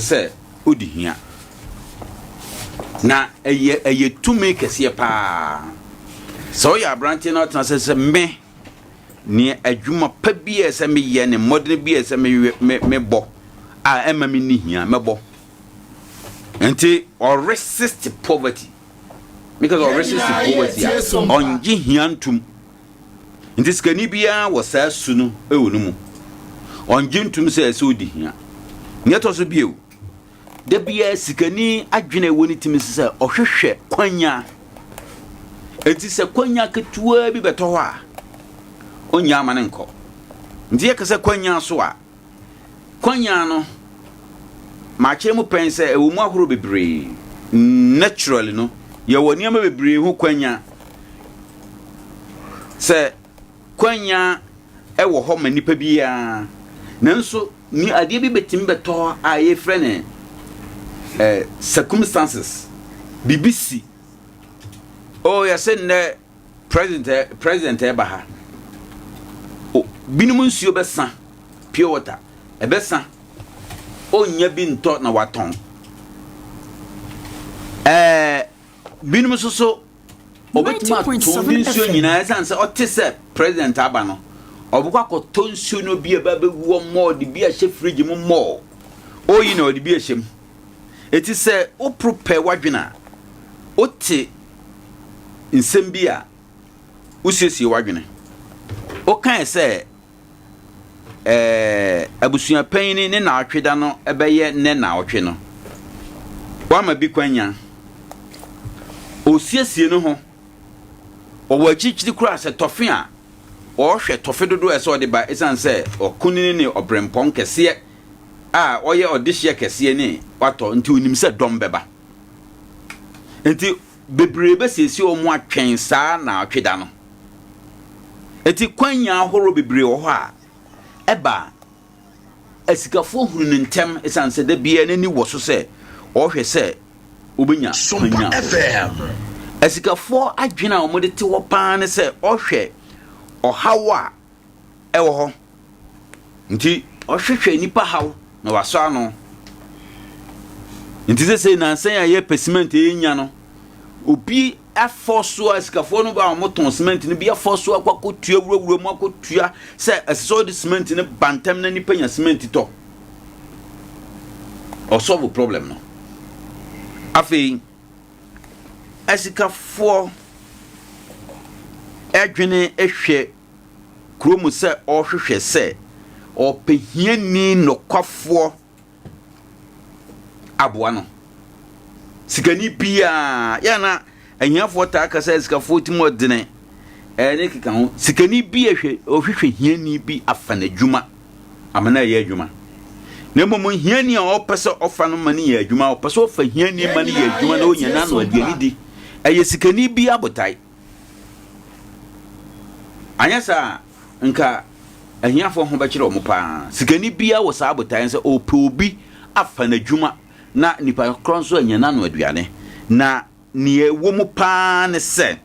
[SPEAKER 8] say odi hia na eye to make kese pa so ya branche na tan say me ni adwuma pa bia se me ye ne modern bia se me bo a ema me ni hia me bo enti or resist poverty because or resist poverty on gi hia ntum enti sikani bia wo sa su no ewonu mu on gi ntum se odi hia nyeto so bieu da bia sikani adwene woni timi se ohwehwe kwanya enti se kwanya ketua bi beto ho a onya amane nko ndiye kase kwanya so a kwanya no ma chemu pense ewo mu ahoro bebre naturally no ye woni ama bebre hu kwanya se kwanya ewo ho manipa bia nanso ni ade bi betim beto a ye frene circumstances BBC oh ya said ne president ebaha oh binum nsuo besa pure water ebesa onya bi nto na waton binum so obetima to nsuo nyina esanse otese president aba no obukwa ko to nsuo no bi eba be wo mo de bi a hye fridge mu mo oyi na odi bi a hyem eti se o prepare wadwena oti nsem bi a usiesie wadwene o kan se abusua panyin ne na atweda no ebeye ne na otwe no wa ma bi kwanya o siesie no ho o wachichiri kura se tofe a o hwe tofe dodo ese o de ba esanse o kunini ne obrempon kese a oye odihye kese ne wato nti onim se dom beba nti bebrebe sesi o mu atwen saa na atweda no enti kwanya ahoro bebre wo ho a eba esikafo hunu ntem esanse da bia nani wo so se o hwe se obenya
[SPEAKER 2] Sompa FM.
[SPEAKER 8] esikafo adwena o mode te wo paa ne se o hwe o hawa ewo ho nti o hwehwe nipa hawo na waso ano nti se na nsan ya ye pesiment enya no obi afoso esikafo no ba mo ton cement ni bi afoso akwakotua wurawura mu akotua se eso de cement ni bantem na nipa nya cement to o solve problem no afi esikafo adwene ehwe kromu se o hwehwe se o pehiani no kwafo aboa no sikani bia ya na ahiafo ta aka se sikafo timo dene ne kika ho sikani bia hwe o hwehwe hiani bi afana dwuma amana ye adwuma na mmom hiani a o pese ofa no mani ye adwuma o pese ofa hiani mani ye adwuma na onya na no adiani di eye sikani bia abotai anyasa nka ahiafo ho ba kire o mo pa sikani bia wo sa abotai se o pe obi afa na dwuma na nipa kronso anyana no aduane na ne wo mu pa ne se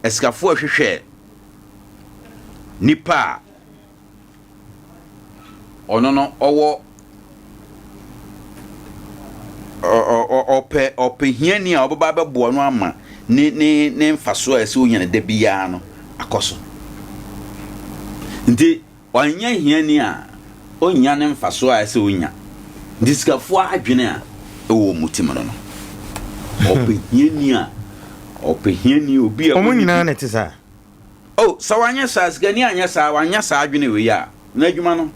[SPEAKER 8] esikafo ahwehwe nipa ono no owo ope hiani a obaba bebo no ama ne mfaso a ese onyane da bia no akoso nti wanya hiani a onya ne mfaso a ese onya diskafo adwene a ewo mutim no no ope hiani obi a
[SPEAKER 1] omunyina na tisa
[SPEAKER 8] oh sawanya sa sgani anya sa wanya sa adwene we ya na adwuma no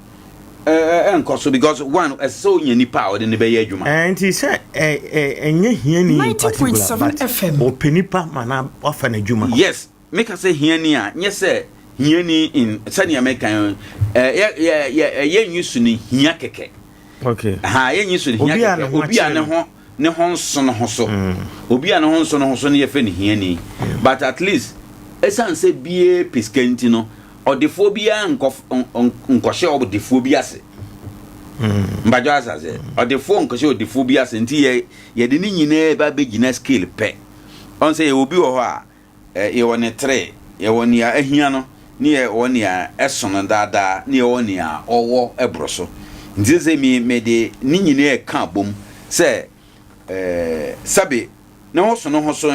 [SPEAKER 8] enkoso because one so nya nipa o de ne be ya adwuma
[SPEAKER 1] nti se enye hiani
[SPEAKER 4] 90.7 FM
[SPEAKER 1] openipa mana wafa na adwuma
[SPEAKER 8] yes make us say hiani a nye se hiani in sani american ye nyusu ni hia keke
[SPEAKER 1] okay
[SPEAKER 8] ye nyusu ni hia keke obi a ne ho nso no ho so obi a ne ho nso no ho so ne ye fe ni hiani but at least esan se bie piskanti no odefo bia nkɔhye odefo bia se mbajo asaze odefo nkɔhye odefo bia se nti ye de ni nyine ba begina skill pe on say obi wo ho a ye woni 3 ye woni a ahia no ni ye woni a esono dada ni ye woni a owo ebroso nti ze me de ni nyine e ka bom se sabe na ho so no ho so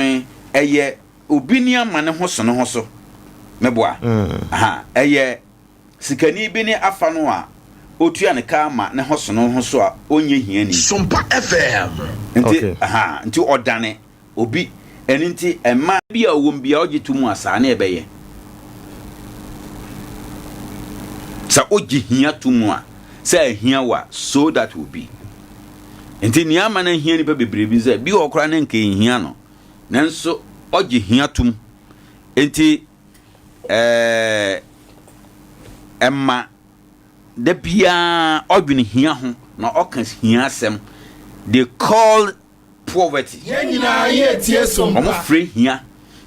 [SPEAKER 8] eye obi ni ama ne ho so no ho so meboa aha eye sikani bi ni afa no a otua ne ka ama ne ho so no ho so a onye hiani
[SPEAKER 2] Sompa FM
[SPEAKER 8] nti aha nti odane obi eni nti ema bi a wo mbia ogitu asa na ebeye sa ogi hia tumu a sa hia wa so that will be nti ni ama na hia ni pe bebrebi za bi okra na nke hia no nanso ogi hia tum nti emma de bia odwene hia ho na okan hia asem they call poverty
[SPEAKER 2] yenina ye tie sompa
[SPEAKER 8] omo free hia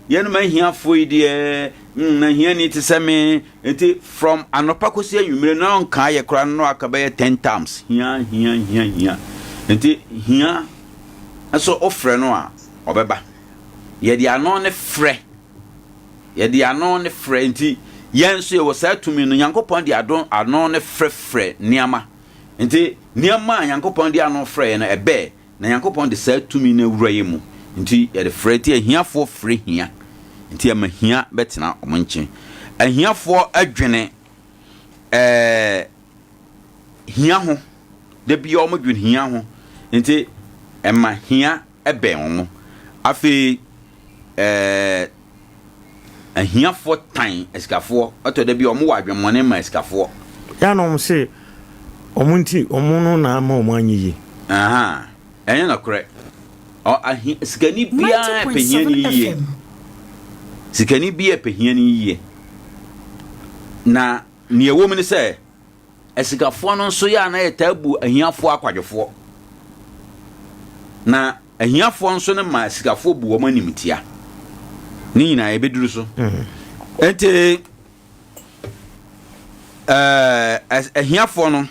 [SPEAKER 8] yenu ma hia foi de na hia ni tiseme enti from anopa kosi anwumire na onka ye kora no akaba ye 10 times hia enti hia aso ofre no a obeba ye de ano ne frɛ ye de ano ne frɛ nti yenso ye wo sa tumi no Nyankopɔn de ano ne frɛ niama nti niama Nyankopɔn de ano frɛ no ebe na Nyankopɔn de sa tumi na wura ye mu nti ye de frɛ ti ahiafo frɛ hia nti ama hia betena omonche ahiafo adwene hia ho de bia omodwene hia ho nti ema hia ebe omo afi ahiafo tan eskafo oto de bia omo wa adwemone ma eskafo
[SPEAKER 1] ya no mse omunti omuno na ama omanyi
[SPEAKER 8] aha enye na kore o sikani bia pehiani yie sikani bia pehiani yie na ne ewo mi ne se esikafo no nso ya na yetabu ahiafo akwadwefo na ahiafo nso ne ma esikafo bu wo manimtia ni nyina ebeduru so ente ahiafo no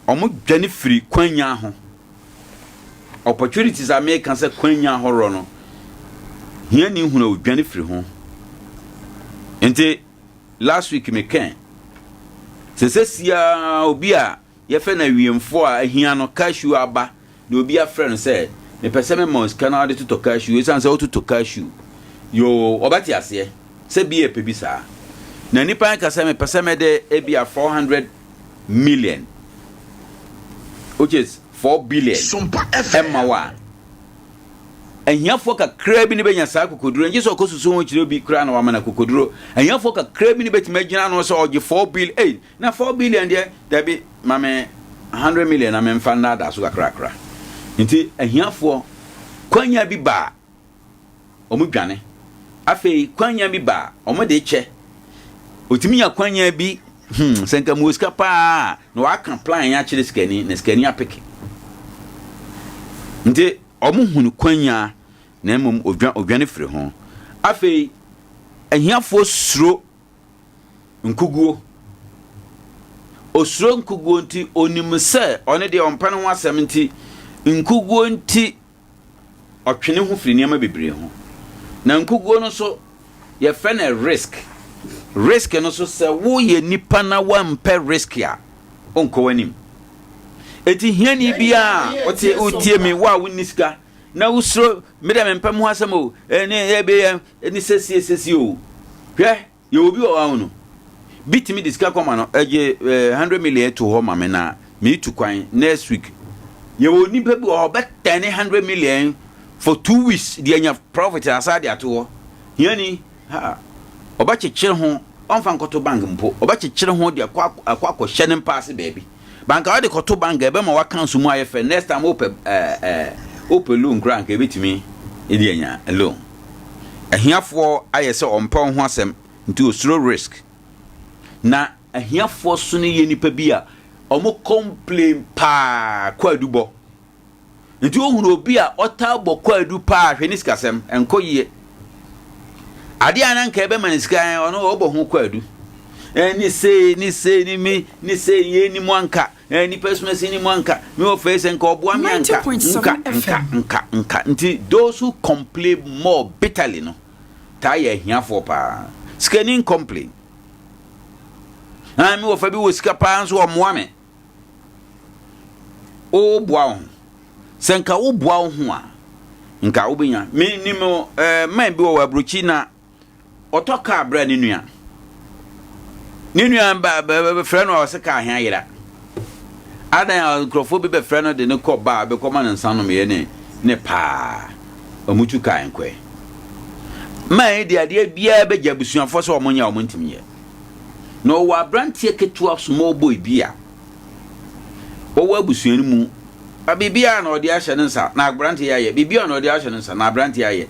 [SPEAKER 8] omo dwane firi kwanya ho opportunities are make say kwanya horo no hia ni hu na odwane firi ho ente last week me kan sesesia obi a ye fe na wiemfo a hia no cashew aba na obi a friend say me pese me mons kana de to cashew esan say to cashew yo obati ase se bi e pe bi sa na nipa ka say me pese me de e bi a 400 million which is 4 billion
[SPEAKER 2] Sompa FM
[SPEAKER 8] mawa ahiafo ka krabi ni benya sa kokoduro nje so kosusu ho kire bi kra na wa mana kokoduro ahiafo ka krabi ni betima gina no so oje 4 billion na 4 billion de da bi mame 100 million na me mfa na da so kra nti ahiafo kwanya bi ba omudwane afei kwanya bi ba omode che otimi ya kwanya bi senka muska pa no aka plan ya kire skani na skani apeke nti omuhunu kwanya na emom odwane firi ho afei ahiafo suro nkuguo osuro nkuguo nti onim se one de ompane ho asem nti nkuguo nti otwene ho firi niam bebre ho na nkuguo no so ye fe na risk no so se wo ye nipa na wampe risk ya onko wanim eti hiani bia otie me wa woniska na usro mede mempam ho asem o eni sesi o hwe ye obi o wa no bitimi diska koma no eje 100 million to ho mame na me to kwan next week ye wo nipa bi o bet 100 million for 2 weeks the anya profit aside ato ho hiani ha oba chechire ho onfa nkoto bank mpo oba chechire ho de akwa hye pass baby bank awde koto bank ebe ma wa cancel mu ayefe next time open loan grant ke bitimi edi anya loan ahiafo ayese ompa ho asem nti osuro risk na ahiafo so ne ye nipa bi a omo complain pa kwadubo nti ohunu obi a otabo kwadu pa hwe ni sikasem enkoyie ade ananka ebe maniska ono obo ho kwadu ni se ye ni mwanka ni personal ni mwanka me o face nka oboa me nka nti those who complain more bitterly no ta ye hiafo pa scanning complain me o fa bi wo sika pa nso o moa me o boa ho senka wo boa ho a nka wo benya me ni mo man bi wo abrochi na otoka abra ni nua ba friend o se ka ahia yira adan krofo bi be friend de ne ko ba be ko man nsan no me ne pa omutu kan kwe man de ade bia be jabusuafo so omonya omontimye no wa brantie ketua small boy bia o wa busuani mu abibia na odi ahye nsa na brantie yaye bibia na odi ahye nsa na brantie yaye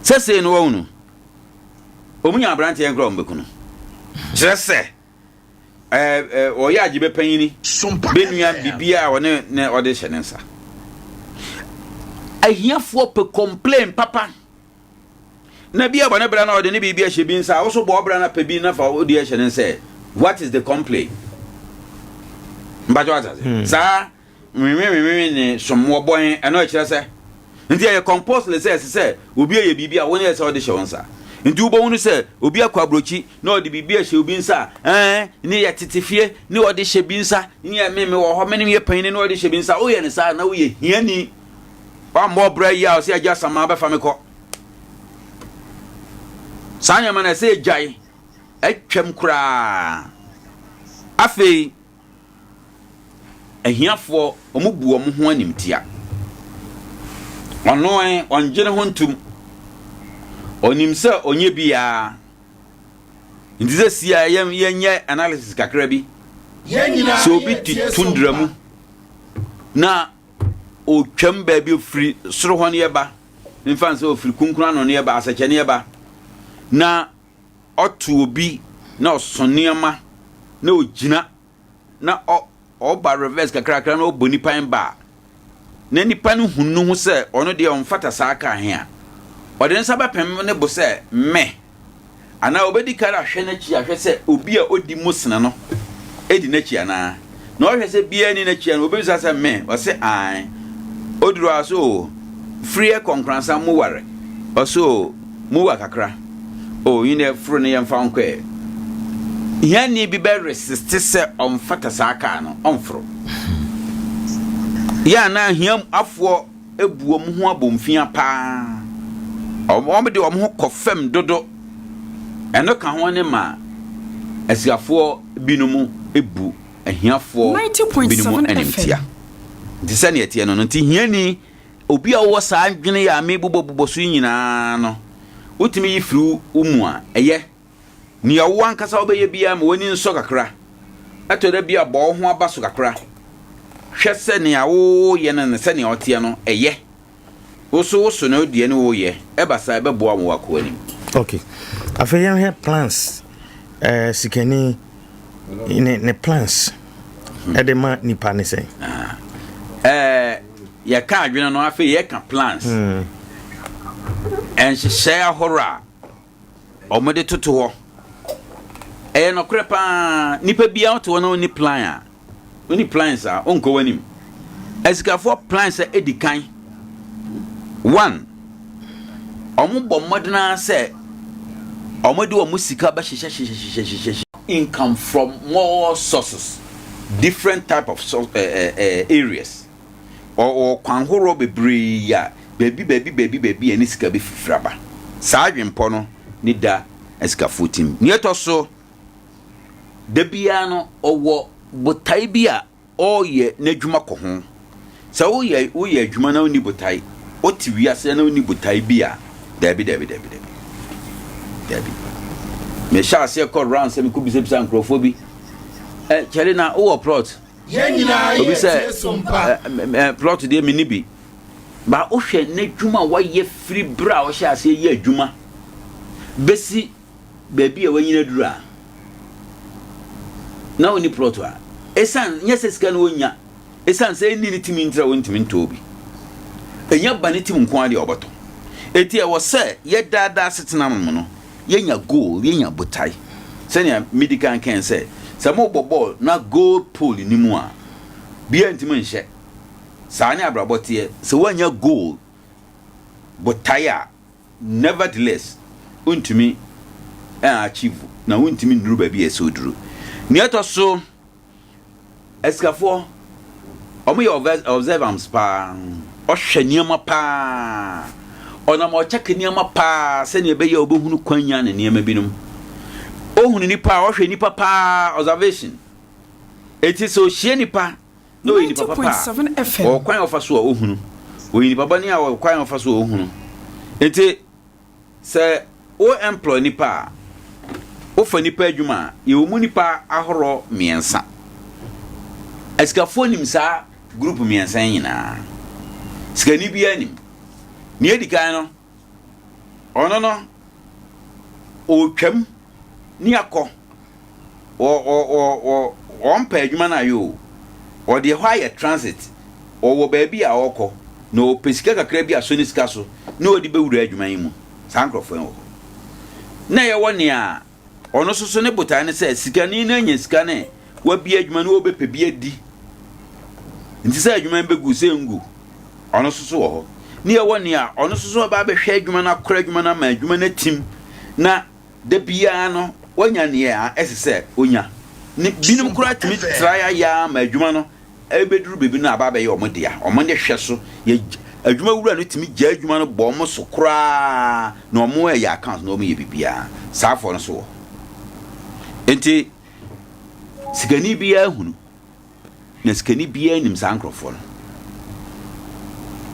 [SPEAKER 8] sese no wonu omunya brantie nkro mbekuno jese oya ajibe panyini benua bibia wone ne odi hye nsa ahiafo pe complain papa na bia bana bra na odi ne bibia hye bi nsa wo so bo bra na pe bi na fa odi hye nsa what is the complaint mbajo azaze sa me somo boy eno e kire se nti ye compose le se obi ye bibia woni ye se odi hye nsa nti ubo wonu se obi akwa abrochi na odi bibia hye obi nsa ni ye titifie ni odi hye bi nsa ni ye meme wo ho mene ye panini na odi hye bi nsa o ye ne sa na wo ye hiani wa mo bra ya o se agya sama ba fa me ko sanya mana se jai atwam kura afei ahiafo omubu omo ho animtia ono onjene ho ntum onimse onye bia ndize sia yenye analysis kakra bi so bi tundramu na otwam ba bi ofiri soro ho ne yeba mfanse ofiri kunkuna no ne yeba asache ne yeba na otu obi na osoniema na ogina na oba reverse kakra na oboni pan ba na nipa no hunu ho se ono de onfata saaka ahia ode nsa ba pem ne bo se me ana obedi kara hwe na chi ahwe se obi a odi musena no edi na chi ana na ohwe se bia ni na chi ana obi sa se me o se an oduru aso free konkransa mu ware oso mu wa kakra o yine furu ne yemfa nkwe yani bi be resist se onfata saaka no onfro ya na hiam afo ebuom ho abomfia pa omde omho kofem dodo eno ka ho ne ma asiafo binumu ebu ahiafo binumu enemtia disane etie no nti hiani obi a wo sa adwene ya me bobo so nyina no utimi yifru umu a eye ni awo ankasa obeye bia ma woni nso kakra atoda bia bo ho abaso kakra hwese ni awo ye ne se ni otie no eye oso no die ne wo ye ebasa ebebo am wako anim.
[SPEAKER 1] Okay, afeyan he plans sikeni ne plans edema nipa ne sen
[SPEAKER 8] ya ka adwena no afi ye ka plans en share hora omode toto ho no crepa nipa bia o to no ni plan a oni plans a onko wanim esikafo plans a edikan 1 omo bɔ modena se omo de omo sika ba hyehyɛ income from more sources, different type of areas or kwanhoro bebree ya baby ani sika be fifraba saa adwempo no ni da esikafo tim ni etoso da bia no owo botai bia oye n'adwuma kɔ ho sa woye adwuma na oni botai oti wiase na oni botai bia dabi me sha se call round se me ku bisa nkrofo chere na wo plot
[SPEAKER 6] Yenina
[SPEAKER 8] obi se
[SPEAKER 6] sompa
[SPEAKER 8] plot de me ni bi ba o hwe n'adwuma wa ye free bra o sha se ye adwuma besi baby a wanyina dura na oni plot a esan nyese sika no onya esan se ni timi ntra won timi ntobi enya ba ne timi nko ade oboto eti e wo se ye dada setena mo no yenya goal yenya botai senya medical can say samo bobol na gold pool ni mu a bia ntimi nhye sa ne abrabote se wanya goal botai a nevertheless untimi achieve na untimi nduru ba bia so duru ni etoso eskafo omo ye observance pa o hwe niam pa ona mo check niam pa se ne be ye obohunu kwanya ne niam binum ohunu nipa o hwe nipa pa observation eti so hie nipa no yi nipa pa
[SPEAKER 4] 90.7 FM
[SPEAKER 8] o kwan ofa so ohunu o yi nipa bani a o kwan ofa so ohunu eti se o employ nipa o fa nipa adwuma ye o mu nipa ahoro miensa esikafo nim sa group miensa nyina sikani bia nim ni edikan no ono no o twam ni akọ o mpa adwuma na yo o de hwa ye transit o wo ba bia okọ no pesika kakra bia so ni sika so na o de bewura adwuma yi mu sankrofo en wo na ye woni a ono soso ne botan ne se sika ni na nya sika ne wa bia adwuma no obepe bia di nti se adwuma begu se ngu ono soso wo ho ni ye woni a ono soso ba be hwe adwuma na kora adwuma na ma adwuma na tim na de bia no wanya ne a esese onya ni binum kora timi try ya ma adwuma no ebeduru bebi na aba be ye omo dia omo ne hwe so ye adwuma wura no timi gya adwuma no bo mo so kora na omo e ya account na omo ye bibia saafo no so enti sikani bia hunu na sikani bia nim sankrofo no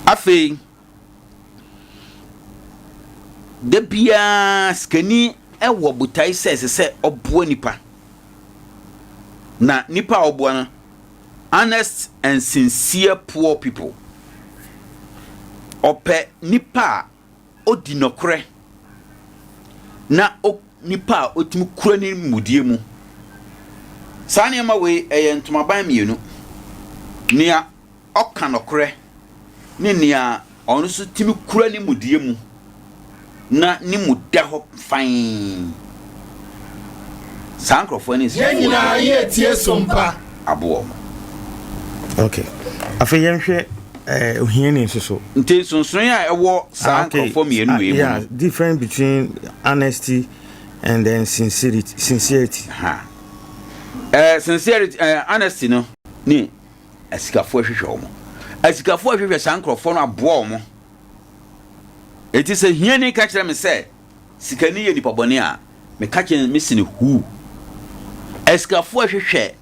[SPEAKER 8] afei de bia sikani ewo butai se obo nipa na nipa obo na honest and sincere poor people ope nipa odi nokre na nipa otimi kura ni mudie mu sane ma we ntoma ban mienu nia oka nokre ni nia onu so timi kura ni mudie mu na ni muda ho fine sankrofo ni
[SPEAKER 6] Yenina ye tie sompa
[SPEAKER 8] abo
[SPEAKER 1] okay afi yenhwe ohiani so
[SPEAKER 8] nte sonson a ewo sankrofo mienu we
[SPEAKER 1] yeah, difference between honesty and then sincerity
[SPEAKER 8] ha sincerity honesty no ni asikafo hwehwe omo asikafo hwehwe sankrofo no abo omo eti se hiani ka kire me se sikani ye nipa bone a me ka kire me sine hu asikafo hwehwe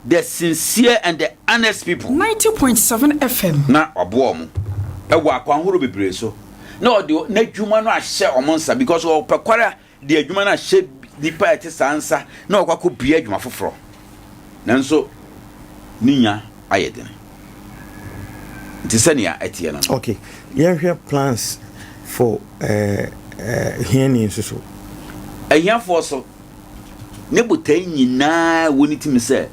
[SPEAKER 8] the sincere and the honest people
[SPEAKER 4] 90.7 FM
[SPEAKER 8] na abo omo ewa akwanhoro bebre so na ode na dwuma no ahye omonsa because o pekwara de adwuma na ahye nipa ete sansa na okwako bia adwuma foforo nanso ninya ayedene ntisania etie no
[SPEAKER 1] okay yenhwe plans for hearing so
[SPEAKER 8] ahia for so ne botai nyina woni timi se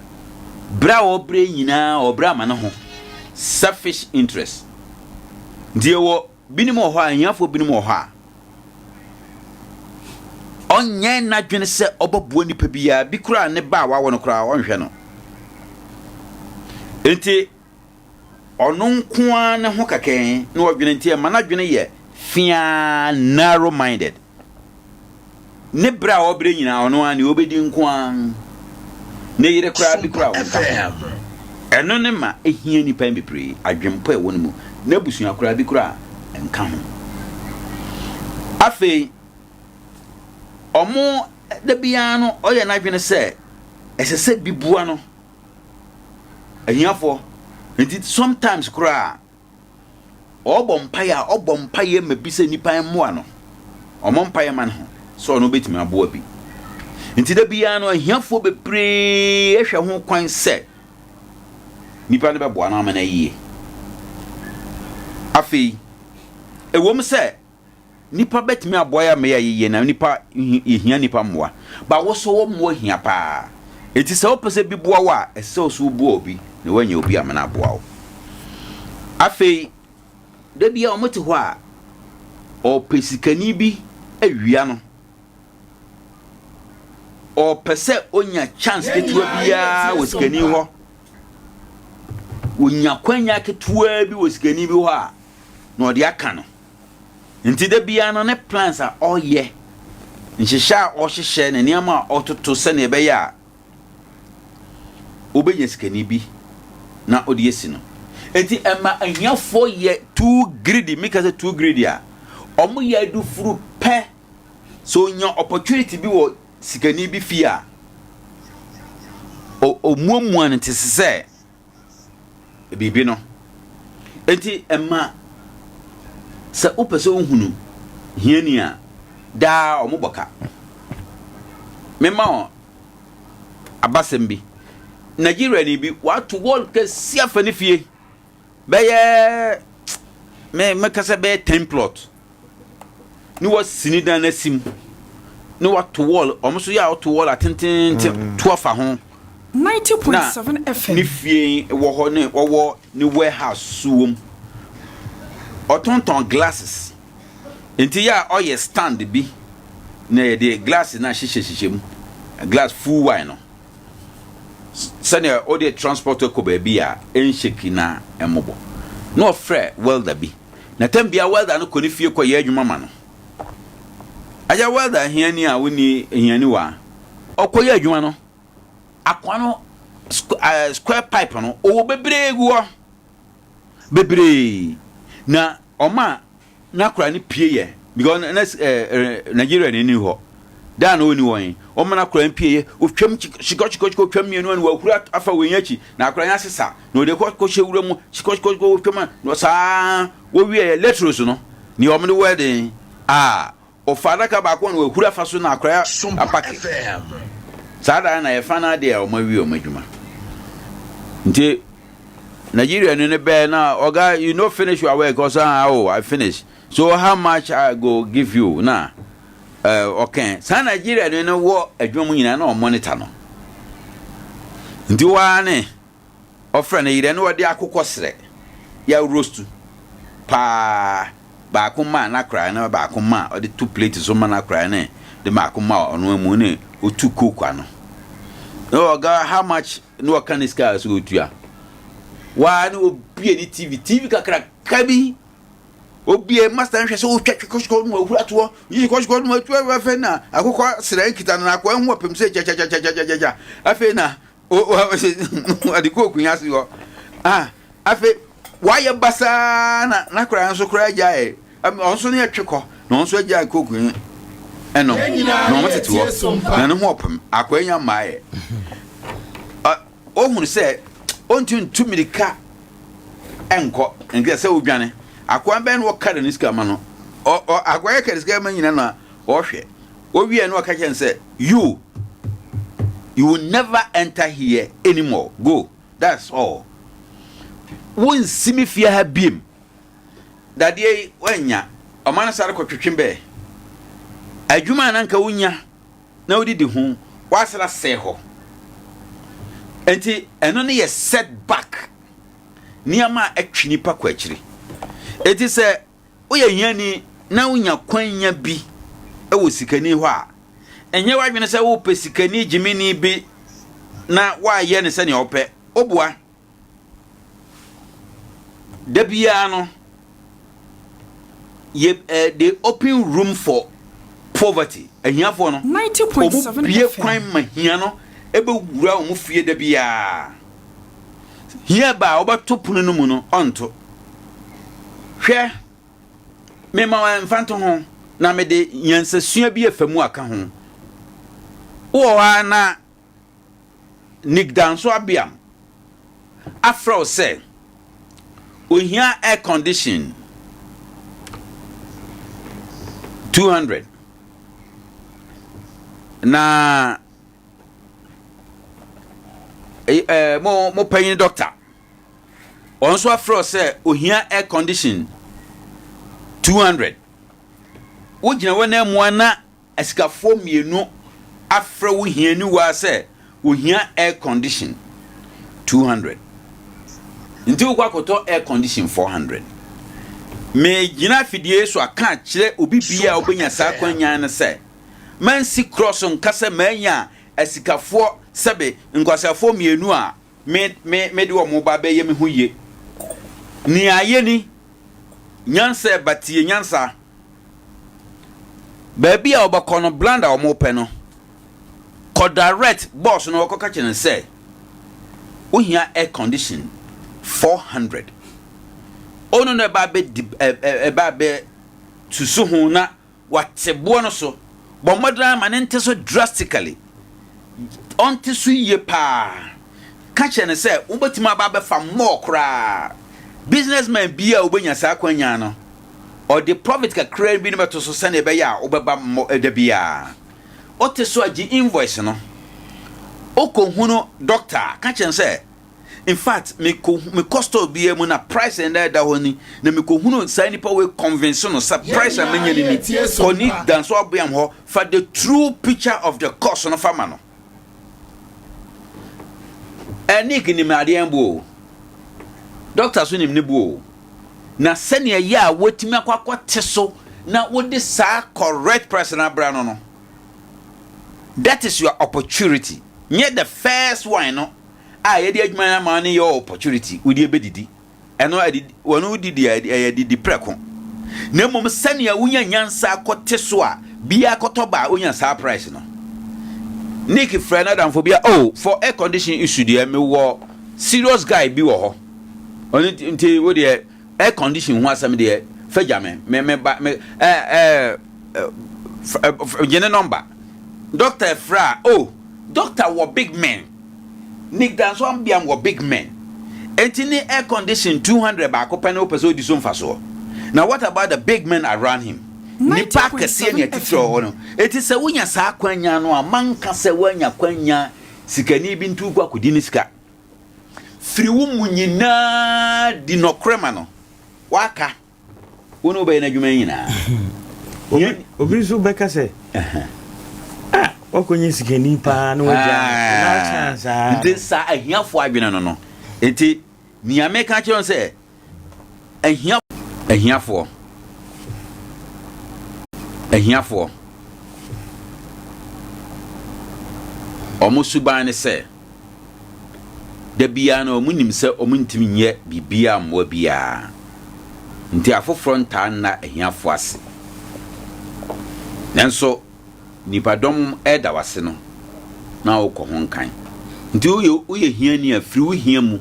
[SPEAKER 8] bra obre nyina obra ma ne ho selfish interest ndie wo binimo ho ahia for binimo ho a onye na dwene se obobo nipa bia bi kura ne ba wa wono kura onhwe no enti ono nkoa ne ho kaken na odwene nti e mana dwene ye fia narrow minded ne bra obre nyina ono ani obedi nkoa ne yire kura bi kura eno ne ma ehia nipa mbepre adwempo e wono mu na busua kura bi kura enka ho afei omo da bia no oye na dwene se esese bibua no ahiafo nti sometimes kura obompaye mabisa nipa mmoa no omompaye man ho so no betimi aboa bi nti da bia no ahiafo bebre ehwe ho kwan se nipa ne beboa na amana yie afei ewom se nipa betimi aboa ya me yie na nipa ehia nipa mmoa ba wo so wo mmoa hia pa enti se wo pese bi boa wa ese wo so boa obi ne wanya obi amana aboa wo afei da bia o moti ho a o pesikani bi awia no o pese onya chance ketua bia wosikani ho onya kwanya ketua bi wosikani bi ho a no de aka no nti da bia no ne plans a oye nhihya o hyehye ne niam ototo se ne be ya obenya sikani bi na odi esi no enti ema ahiafo ye too greedy make us too greedy a omo ye du furu pe so nya opportunity bi wo sikani bi fia o muamuan nti se bibi no enti ema se opese ohunu hiani a da omo boka mema o abasem bi Nigeria ni bi watu wall ke siafa ni fie beye me kasa be 10 plot ni was sinida na sim ni watu wall omuso ya watu wall atenten 12 ho
[SPEAKER 4] 90.7 FM
[SPEAKER 8] ni fie wo ho ni wo ni warehouse suom otonton glasses enti ya oye stand bi na de glasses na hihye mu glass full wine no sanya odi transporter ko ba bia ensheki na emobo no frɛ welder bi na tambia welder no koni fie ko ye adwuma ma no aja welder hiani a woni hiani wa okoye adwuma no akwa no square pipe no o bebre na oma na kura ni pie ye because Nigeria ni ho da na oni won o mana kura mpie o twam chiko twam mienu an wa kura afa wenyachi na kura nya sesa na o de ko hwewura mu chiko twam no sa wo wie letros no ni o mde wedding o fada ka ba ko na wa kura fa so na kura apake sada na ye fana de o ma wi o madwuma nti Nigeria no be na oga you no finish your work cause I finish so how much I go give you na okay sa Nigeria no wo adwuma nyina na o monitor no ndi wa ne ofra na yire no wode akokosre ya roast pa ba kuma na kra na ba kuma o de 2 plates so ma na kra ne de ma kuma ono amu ne o 2 coke ano no oga how much no can this guy so tua wa ni obi ni TV kakra kabi obi master nhwe so twetwekosiko no awura to yi kosiko no atu afa na akokọ sira nkita na akọ hu opem se ja afa na o adiko kunya si ho afa wa ye basa na kra nso kra ja e onso ne twekọ na onso ja kokun eno no motete ho na no hu opem akọ nya maaye o hunu se ontun tumirika enko ngia se odwane akwa ben wo kada ni skama no akwa ye kada skama nyina na o hwe o wie no ka chen say you will never enter here anymore go that's all won simi fia ha biem dadie wanya o man sare ko twetwembe adwuma na nka wonya na odidi hu wasra se ho enti eno ne ye setback niama atwini pa kwa akiri eti se oya hiani na wonya kwanya bi ewo sikani ho a enye wadwene sɛ wo pesikani jimini bi na wa ye ne sɛ ne opɛ obua da bia no they open room for poverty ahiafo no
[SPEAKER 4] 90.7
[SPEAKER 8] kwan mahia no ebe wura o mu fie da bia hia ba obato pono no mu no onto hwɛ me ma wan fanto ho na me de nyansasua bi afamu aka ho wo ha na nigdanso abiam afro say ohia air condition 200 na mo penny doctor onso afro say ohia air condition 200 wogina wana mu na asikafo mienu afra wo hiani wa say ohia air condition 200 nti wo kwakoto air condition 400 me gina fidie so aka kire obi bia obenya sa kwanya na say man si cross nkasa manya asikafo sebe nkwasafo mienu a me de wo mo ba be ye me huye ni ayeni nyansa batie nyansa baby a obakono blanda o mo pe no ko direct boss no ko ka kene say ohia air condition 400 ono na ba be tusu hu na watebo no so bo modern man ente so drastically onte so ye pa ka kene say ubetima ba be fa more kra businessman bia obenya sa kwanya no or the profit ka credit bi no beto so sane be ya obeba da bia ote so agi invoice no okohunu doctor ka chen say in fact me cost bi mu na price and da honi na me kohunu say nipa we convince no sa price amenya ni koni dan so abiam ho for the true picture of the cost no farmer no enik ni made ambo doctor so nim ne buo na sene ya wotimi akwakote so na wodi sa correct person abra no that is your opportunity nye the first one no ye di adwuma na ma ne your opportunity wodi ebedidi eno adidi wonu didi di preko na mom sene ya wunya nyansa akote so a bia akotoba onya sa price no Nick friend adam for bia for air condition issue there me wo serious guy bi wo ho oni nti wo de air condition ho asem de faja me gene number doctor fra doctor wo big man Nick dan so ambiam wo big man enti ni air condition 200 ba ko pene opeso di so mfaso now what about the big men around him ni pa kese ni atitro ho no enti se wonya sa kwanya no amanka se wanya kwanya sikani bi ntu kwa kudi ni sika firi wo munyina di no krema no waka wono be na dwuma nyina
[SPEAKER 1] obi so beka se okonyi sikani pa no waja na chance
[SPEAKER 8] ndesa ahiafo adwene no enti ni ameka kire se ahiafo omusuban se da bia na omunim se omuntimi nye bibia mwa bia nti afoforo nta na ahiafo ase nanso nipadom eda wase no na wo ko honkan nti uye hiani afiri wo hia mu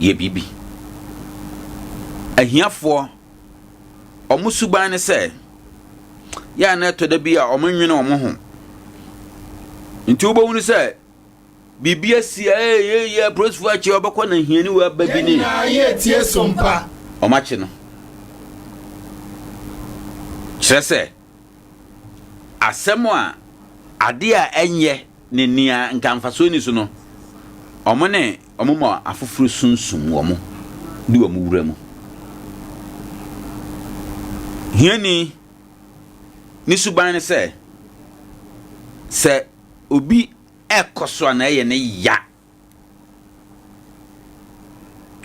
[SPEAKER 8] ye bibi ahiafo omusuban se ya na to da bia omunwene omuho nti wo bawunu se bibia sia ye prosfu achi obakọ na hiani wa babini
[SPEAKER 6] na ye tie sompa
[SPEAKER 8] omachi no chese asemo a ade a enye ne nia nkamfaso ni so no omone omomo afoforo sunsum wo mo di wo mu wura mu hiani ni suban se obi ekoso na ye ne ya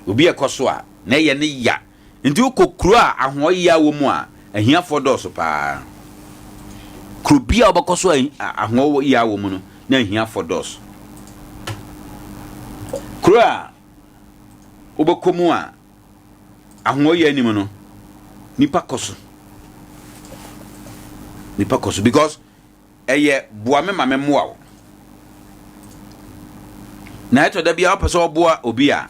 [SPEAKER 8] obi ekoso a na ye ne ya nti ukokuru a ahoya wo mu a ahiafo do so pa krobia obakoso ahwo ya wo mu no na hia for dos kura obakomu a ahwo ya anim no nipa koso because eye boa me ma me moa wo na eto da bia opeso oboa obi a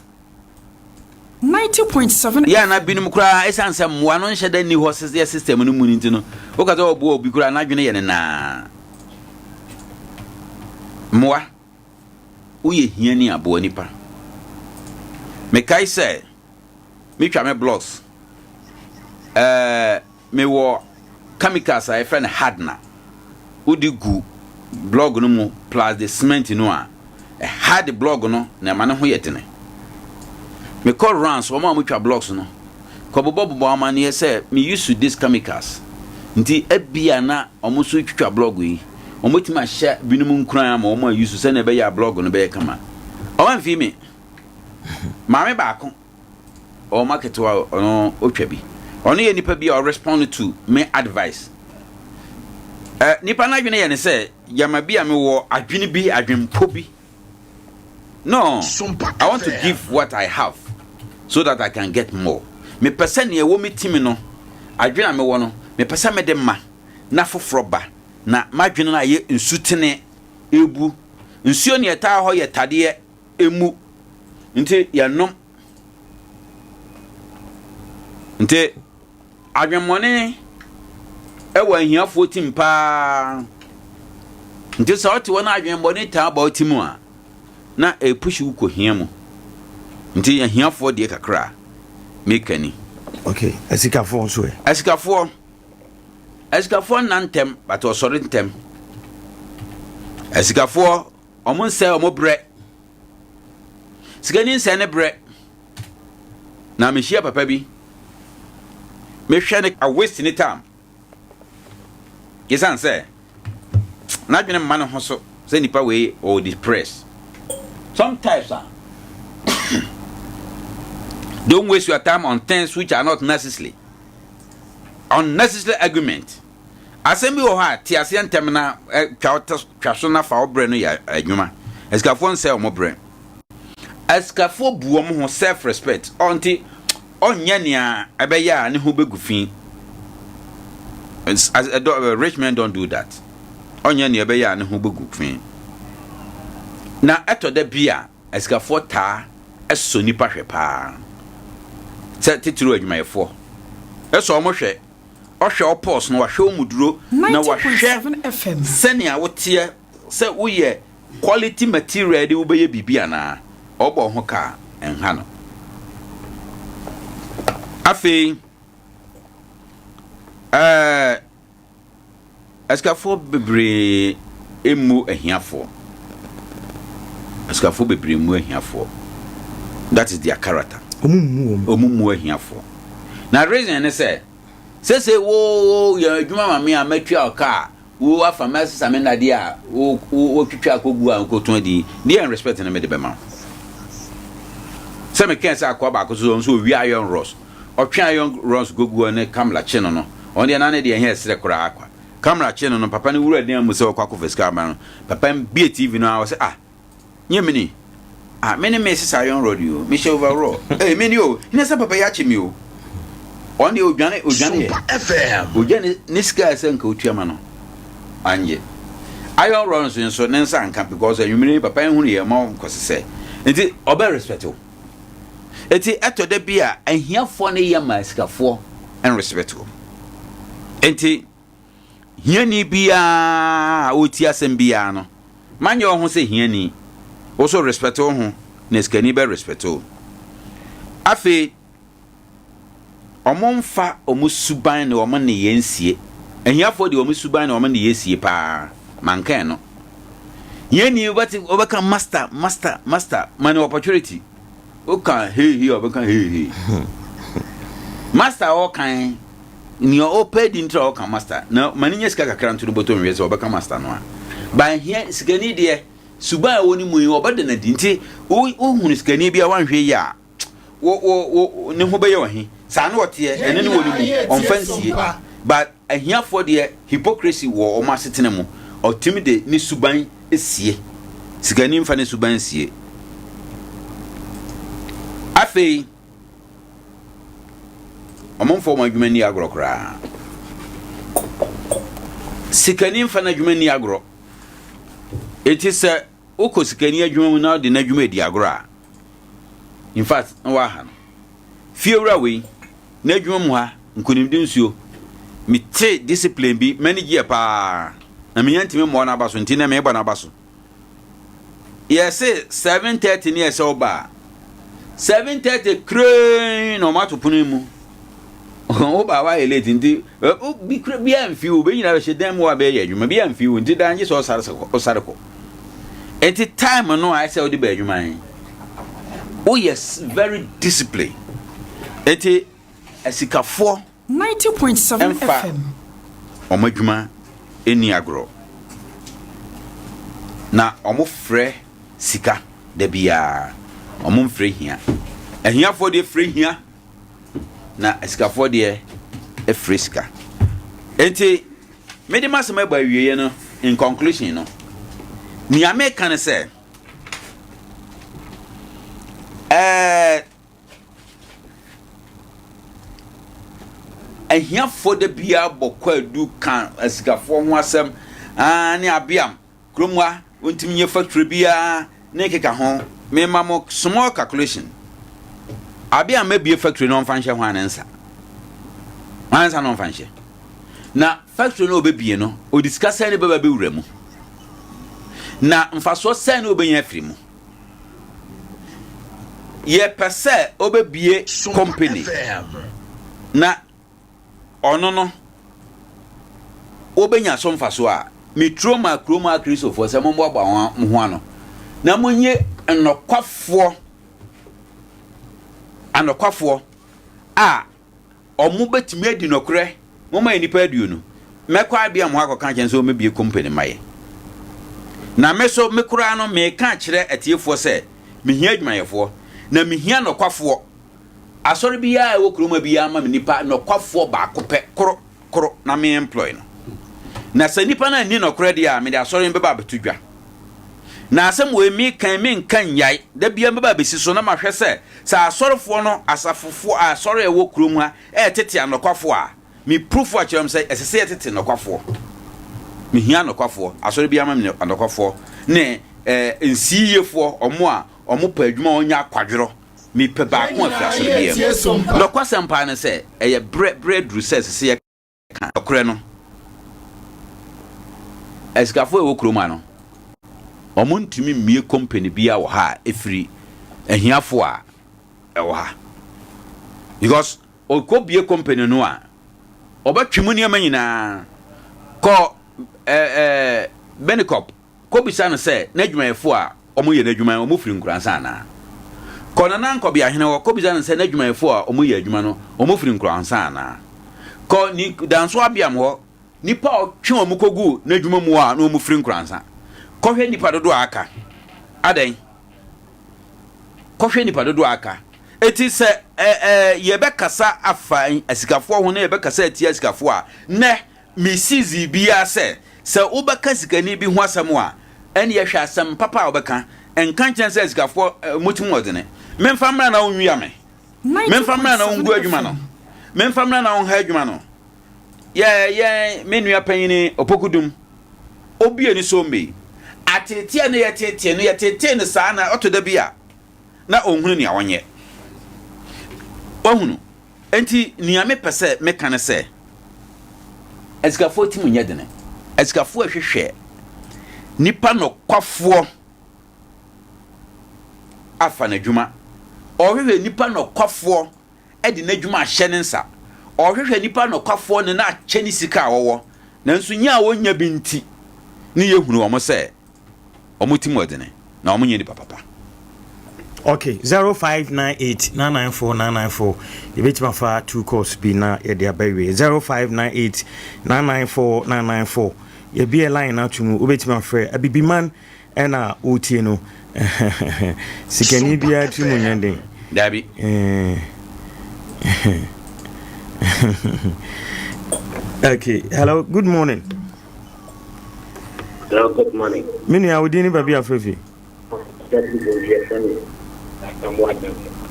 [SPEAKER 4] 90.7
[SPEAKER 8] ya na binum kura esanse moa no nhye da ni ho system no mu ni ntino o ka zo oboa obi kura na dwene ye ne na moa uye hiani aboa nipa me kai say me twa me blocks me wo chemicals I friend hardner udigu blog no mu plus the cement no a hard blog no na ma ne ho yetene me call runs wo ma mu twa blocks no ko bobo ama ne say me use to this chemicals nti abia na omo so twitwa blog yi omo tima hye binum nkran ama omo use se na be ya blog no be kama o man fi me ma me ba ko o market wa no otwa bi ono ye nipa bi o respond to me advice nipa na dwene ye ne say yama bi a me wo adwene bi adwempo bi no I want to give what I have so that I can get more me person ye wo me timi no adwene me wo no me person me de ma na fofroba na madwene na ye nsutene ebu nsuo ne eta ho ye tade emu nti ya nom nti adwemone ewa hiafo timpa nti so oti wona adwemone ta ba otimu a na push uko hiamu nti ya hiafo de kakra mekani
[SPEAKER 1] okay asikafo so asikafo nantem but osori ntem asikafo omonse omobre sigani nse ne bre na mehia papa bi mehwe ne a waste ni time yesan say na dwene man ho so say nipa we or depressed sometimes don't waste your time on things which are not necessary unnecessary argument asemi wo ha ti ase ntem na twaso na fa obre no ya adwuma eskafo nse omobre eskafo buo mo ho self respect onti onya nia ebeya ne ho begufin as rich men don't do that onya nia ebeya ne ho begufin na eto da bia eskafo ta eso nipa hwepa se titiro adwumayefo eso omohwe ohwe opos no wahwe omuduro na wahwe senia wotie se woye quality material de wobeye bibia na obo ho ka enha no afi eskafo bebre emu ahiafo eskafo bebre emu ahiafo that is their character omumu ahiafo na reason ne say wo ya adwuma mame a matwa oka wo afamasi samena dia wo twitwa kogu a nkotun di dia respect na me de bema se me kensa akwa ba ko so wi iron ross otwa iron ross gogu ne kamla cheno no on dia na ne dia he sere kura akwa kamla cheno no papa ne wura dia mu se okwa ko feska ba no papa bi TV no a wo se nyemini many messes iron radio me show overall many ina sa papa ya chimi o on the Ujane FM Ujane niska senka utuama no anje iron runs so nensa anka because you mean papa hu ne ma kwose se enti obe respect o enti eto da bia ahiafo ne ye maskafo en respect o enti hiani bia oti asem bia no manye ho se hiani also respect o ho neskani be respect o afi omonfa omusuban ne omo ne yensie ahiafo de omusuban ne omo ne yesie pa mankan no yeni obeka master money opportunity oka he obeka he master okan ni o paid intro oka master na maninya sika kakra nto boto nwese obeka master no a ban here sikani de suban woni mu obede na dinti o hunu sikani bia wanhwe ya wo ne ho beye wahi sa na wote ene ne woni mu on fancy but
[SPEAKER 8] ahia for de hypocrisy wo o ma setene mu otimi de ni suban esie sigani mfa ne suban sie afei omonfo ma adwuma ni agro kra sikani mfa na adwuma ni agro eti se oko sikani adwuma mu na de na adwuma di agro a in fact wa ha fiewra we na adwuma mu ha nkonimdi nsuo mi te discipline bi manage ya pa na me yantime mo na abaso ntina me ba na abaso yes 7:30 ni ese oba 7:30 crane no mato punimu o ba wa elete ndi bi amfi o be nyina be hyedam wa be ya adwuma bi amfi o ndi danje so osare ko enti time no I say o di ba adwuma oh yes very disciplined enti asikafo
[SPEAKER 4] 90.7 FM
[SPEAKER 8] omadwuma eni agro na omofre sika da bia omomfre hia ehia fo de fre hia na asikafo de efre sika enti mede masema ba wieye no in conclusion no ni America ne say ehia for the bia bokwa du kan asikafo ho asem ne abiam kromwa ontimi nye factory bia ne keka ho me mamo small calculation abiam mabie factory no mfanhye ho anensa ansa no mfanhye na factory no obebie no o discuss ne baba be wura mu na mfaso sen no obenya afiri mu ye pese obebie company na ono no obenya so mfaso a metroma kroma kristofo se mo baba ho ano na monye anokwafo a omo betimi adi nokre mo ma enipa aduo no mekwa bia mo akoka kyen so mebie company maye na meso mekura no me ka kire atiefo se mehia adwumayefo na mehia nokwafo asori bia ewo kroma bia ma nipa nokwafo ba kopɛ koro na me employ no na se nipa na ni nokre dia me de asori mbeba betudwa na asem we mi kan me nkan yai da bia mbeba besi so na mahwe se sa asorifo no asafofo asori ewo kroma a tete anokwafo a mi proof a kyerem se esese tete nokwafo mi hia nokwafo asori bia ma me anokwafo ne nsiyefo omo pa adwuma onya akwadwero mi pe ba ko afia so bia nokwasem ne se eye bread research se ye kan okre no esikafo ewo kroma no omo ntumi mie company bia wo ha efiri ahiafo a ewo ha because okobie company no a obatwemu ne amanyina ko Benicop ko bisa no se na adwumayefo a omo ye na adwuma omo firi nkuransa na ko na nko bia hene wo ko bisa no se na adwumayefo a omo ye adwuma no omo firi nkuransa na ko ni danso abiam ho nipa otwe omo kogu na adwuma mu a na omo firi nkuransa ko hwe nipa dodo aka adan ko hwe nipa dodo aka eti se ye be kasa afa asikafo ho na ye be kasa ati asikafo a ne misizi bia se ubaka sikani bi ho asam a ene ye hwa asam papa ubaka enkan chen se asikafo mutum odene memfamra na onwia me memfamra na ongu adwuma no memfamra na onha adwuma no ye menua panyini opokudum obie ni sombe atete ne yetete ne saa na otoda bia na onhunu ne awonye ohunu enti niame pese mekane se esikafo timu nyedene esikafo ahwehwe nipa no kwafo afa na dwuma ohwehwe nipa no kwafo edi na dwuma ahye ne nsa ohwehwe nipa no kwafo ne na ache ni sika awowo nanso nya wonya binti ne yehunu omo se omo timu odene na omo nyedi papa.
[SPEAKER 1] Okay, 0598-994-994. You bet my far 2 course be na ADEA AKYE 0598-994-994. You be a line out to me. You bet my friend. I be man and Utieno. Sikani be a to me. Dabi. Okay, hello, good morning.
[SPEAKER 5] Hello, good morning.
[SPEAKER 1] Mini, I would need to be a free.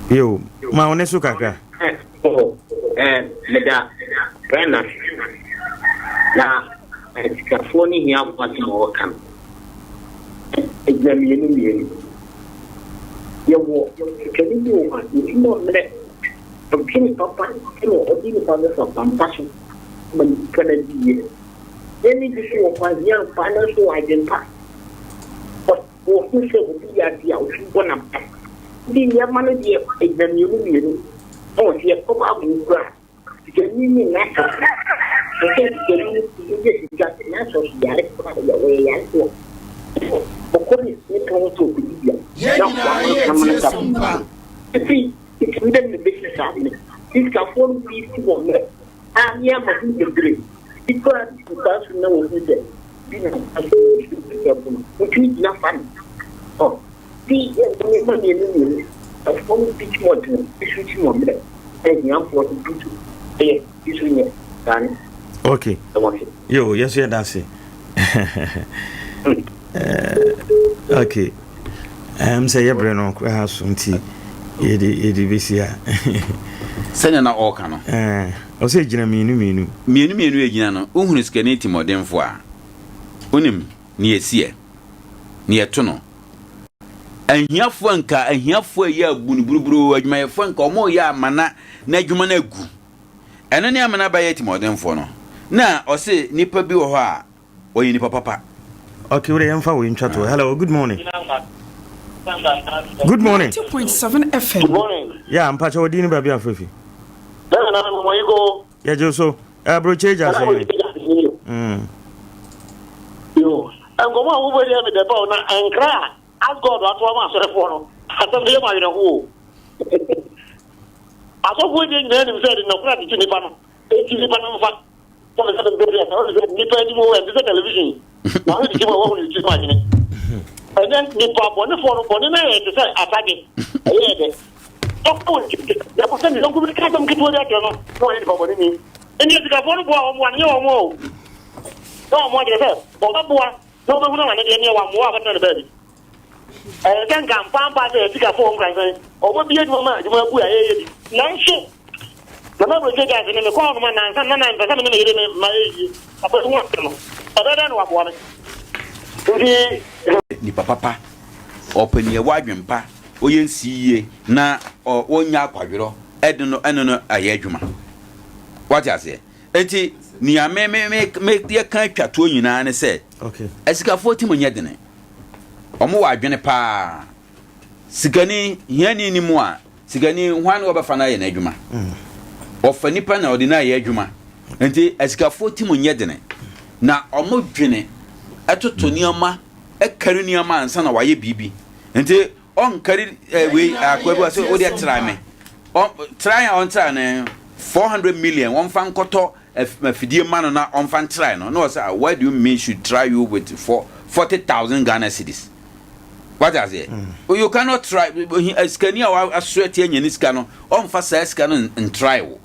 [SPEAKER 1] Yo, my own Sukaka.
[SPEAKER 5] Oh, and Meda, Brenna. Now, it's a phony here, what's more come. Examining your walk, can you know that? From King Papa, or even father of compassion, when you can be. Then it is your one young financial identity. But for who shall be at the out one of them? The young man of the examining. Oh, she has come out in grass. You can mean natural. You got natural, the way I feel. Of course, it's not to be here. It's within the business happening. This can form these people. I'm here, but the dream. Because you can't know what you said. Which is not fun. Oh, the money a form of pitch more to which more minute. And young for the people. Hey, this one, done.
[SPEAKER 1] Okay. Yo, yes, yeah, that's it. Okay. Say, yeah, Breno, I have some tea. Edi besia.
[SPEAKER 8] Senya na oka no.
[SPEAKER 1] O se gina mienu
[SPEAKER 8] egina no. Ohunu skani timodemfo a. Onim ne esie. Ne eto no. Ahiafo nka ahiafo ya bunuburuburu adwumayefo nka omo ya amana na adwuma na agu. Eno ne amana ba ya timodemfo no. Na o se nipa bi wo ho a oyi nipa papa.
[SPEAKER 1] Okay, we am we chat. Hello, good morning. Good morning.
[SPEAKER 4] 2.7 FM.
[SPEAKER 5] Good morning.
[SPEAKER 1] Yeah, I'm Pacho Dini Baby Afifi.
[SPEAKER 5] Go.
[SPEAKER 1] Yeah, Joso. Bro, change us.
[SPEAKER 5] Yo, I'm going over there with the bone and cry. I've got what one master for. I don't hear my who. I saw what you said in the credit to Nippon. It's Nippon for the television. Now, you imagine. And then the pop on the phone for the man to say attacking. Of course, the person is not going to come to that. No, anybody. And you got one year or more. No more than that. But no one any one more than the baby. And then come Pampa to a phone cry. Or what be it, Mamma? You will put a shit. The number of guys in the corner and some man and some in my age. I don't know what.
[SPEAKER 8] Ni papa open ye wadwempa oyensiye na onya akwadwero edeno eno ayadwuma what you say enti ni me ye kan twato nyina ne se
[SPEAKER 1] okay
[SPEAKER 8] esikafo timonye dene omo wadwene pa sigani hiani ni mu a sigani hwan obafa na ye na adwuma ofa nipa na ordinary adwuma enti esikafo timonye dene na omo dwene atoto nioma ekari nioma ansa na waye bibi enti on kari we akwabu so odi try me on try on try na 400 million one fan koto afidie man na on fan try no say why do you mean should try you with 40,000 Ghana cedis what does it you cannot try skania aswete anya ni ska no on fa sa ska no and try wo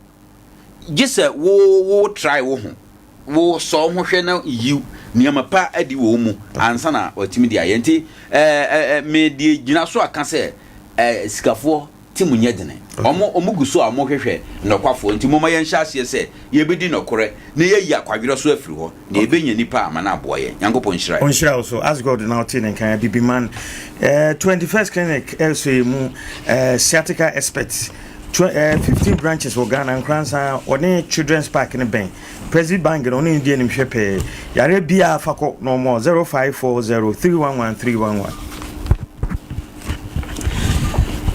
[SPEAKER 8] just wo try wo ho wo so ho hwe na you niama pa adi wo mu ansa na watimi dia yenti me die gina so aka se sikafo timunye dene omugu so amohwehwe nokwafo nti moma ye nhyaase se ye bedi nokore na ye yi akwadwero so afiri ho na ebenya nipa amana aboye yankopon hira
[SPEAKER 1] onhira also as God now tin and can bibi man 21st clinic LCM sciatica experts 15 branches for Ghana and NKORANZA on children's park in Ben President Bang on Indian Shepe Yare Bia Fako no more 0540311311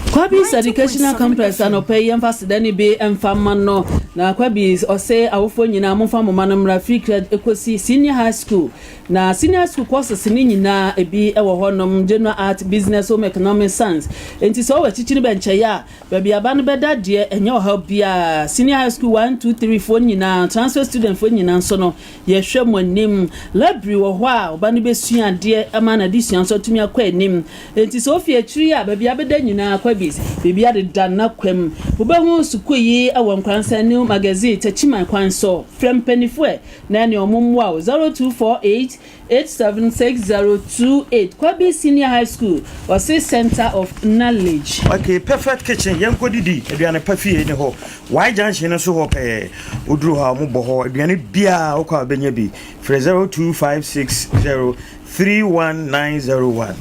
[SPEAKER 9] Kwabi's educational complex and pay emphasis any be and famano na Kwabi's or say our phone in a monfam manum Rafik Ecosi Senior High School. Na senior school courses in na a be our honum general art business home economic science. And it's always teaching bench ya baby a band better dear and your help be a senior high school 1, 2, 3 phone in a transfer student phone in Ansono. Ye share one name library or wow Banibes dear a man addition so to me a quaint name. And it's Sophia tree baby abedan you na Kwabi. days bibia de dana kwam obehu sukuyi awo nkransa new magazine tachima kwan so from penifo na ne omumwa 0248876028 Kwabi Senior High School was a center of knowledge.
[SPEAKER 1] Okay, perfect kitchen yanko didi aduane pafie ne ho why junction so ho pe oduru ha mo bo ho aduane bia okwa benya bi 0256031901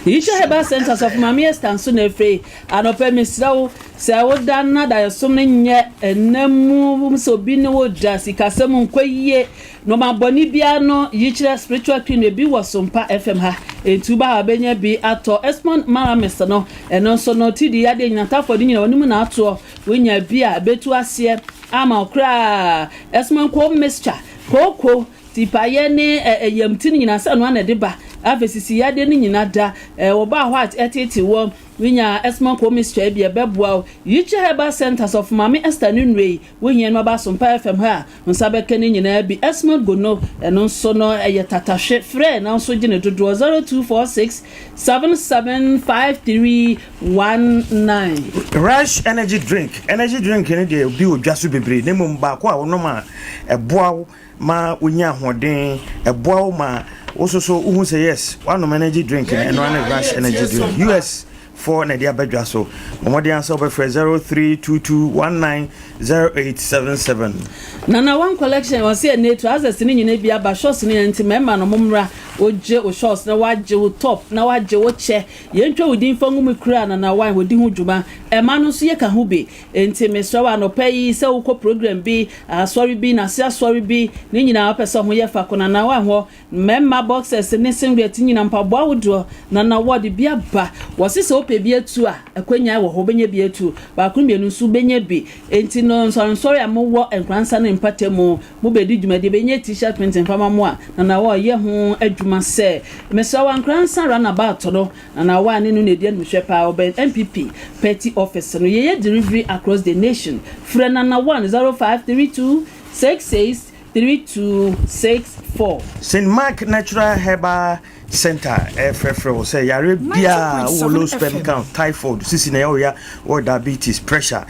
[SPEAKER 9] Yisha Heba Centers of Mamia Stanson Efrey, and Ope Misraw, Sawadana, Diasomne, and Nemu Sobino, Jessica Samun Quay, Noma Bonibiano, Yicha Spiritual Queen, be was Sompa FM, and Tuba Abenya be ato Esmond Maramestano, and also no TD Adinata for dinner, Numinato, when ya be a betuasia, Ama cra, Esmond Quo Mischa, Coco, Tipayene, a yamtin in a son one a deba. Afesisi ya de ni nyina da oba what etete wo winya esmon komistra bia beboa Yicha Heba Centers of Mami Esther Nunwe wenye no ba Sompa FM ha nsa beka ni nyina bi esmon gono eno so no yetatahwe frɛ na so gine dodo 0246775319
[SPEAKER 1] Rush energy drink ni de bi odwaso bebre ne mum ba ko a wono ma eboa ma wonya hoden eboa ma also who say yes one energy drink and one Rush energy drink US for Nadia Bedwaso Momodi answer by 0322190877
[SPEAKER 9] Nana one collection was here nature as a sinin in bia ba shots ni anti member no mumra oje o shots na waje o top na waje o che yentwa wodin fangu mu kura na wan wodi hu djuma e ma no so ye ka hu be enti mesrawa no pay se wo program bi sorry bi na sia sorry bi ni nyina pesa ho ye fa kona na wan ho member boxes ni singlet nyina mpabo awodo na word bia ba wose ope bi atu a akwanya wo ho benya bi atu ba kunmienu su benya bi enti no sorry amwo enkransa na empatemu mu bedi djumade benya t-shirt print mfama mo a na wo ye ho adwuma se mesawa enkransa runabout no na wa ne no nedi anu hwepa oben MPP petty office no ye delivery across the nation frena na 10532663264
[SPEAKER 1] St. Mark Natural Herbal Center FFO say yare bia wo low sperm count typhoid sisi na ya or diabetes pressure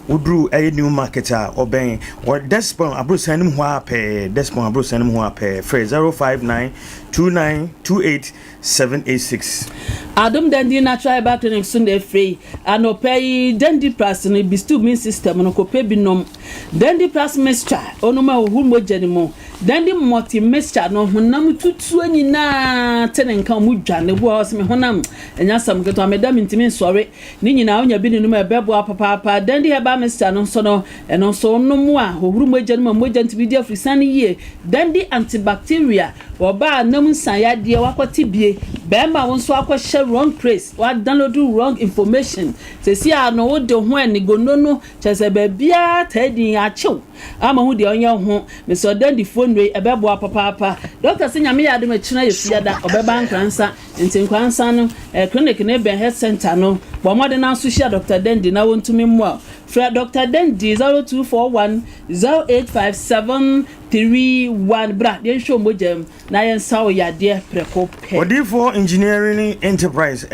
[SPEAKER 1] udru new market oben or despon abrosanim ho ape despon abrosanim ho ape 0592928786
[SPEAKER 9] Adam Dendi Natural Herbal Clinic Sunday free and opay Dendi Plus no bistu min system no ko pe binom Dendi Plus mixture onoma ohunmo jenimo Dendi multi mixture no honam tutu anyina tenenka mu dwane bo aseme honam enya sam geto amedam ntimi sore ni nyina onya bi ninu ebebo apapa Dendi Herbal mixture no so no eno so nomu a ohurummo jenimo moja ntibi dia frisani ye Dendi antibacteria oba nam nsanya de wakotibie bema won so akɔhye wrong praise wa download wrong information se si a no wo de ho ani gonono chese ba bia tadin achew ama hu de onye ho me so Dendi phone we ebebo apapa doctor se nyame ya de ma china yefiada obeba nkransa ntinkwansa no clinic ne ben health center no bo modern na social Dr. Dendi na wontumi mo fra Dr. Dendi 0241085731 bra de show mojem na yen sawo yade preko pe
[SPEAKER 1] Odifo Engineering Enterprise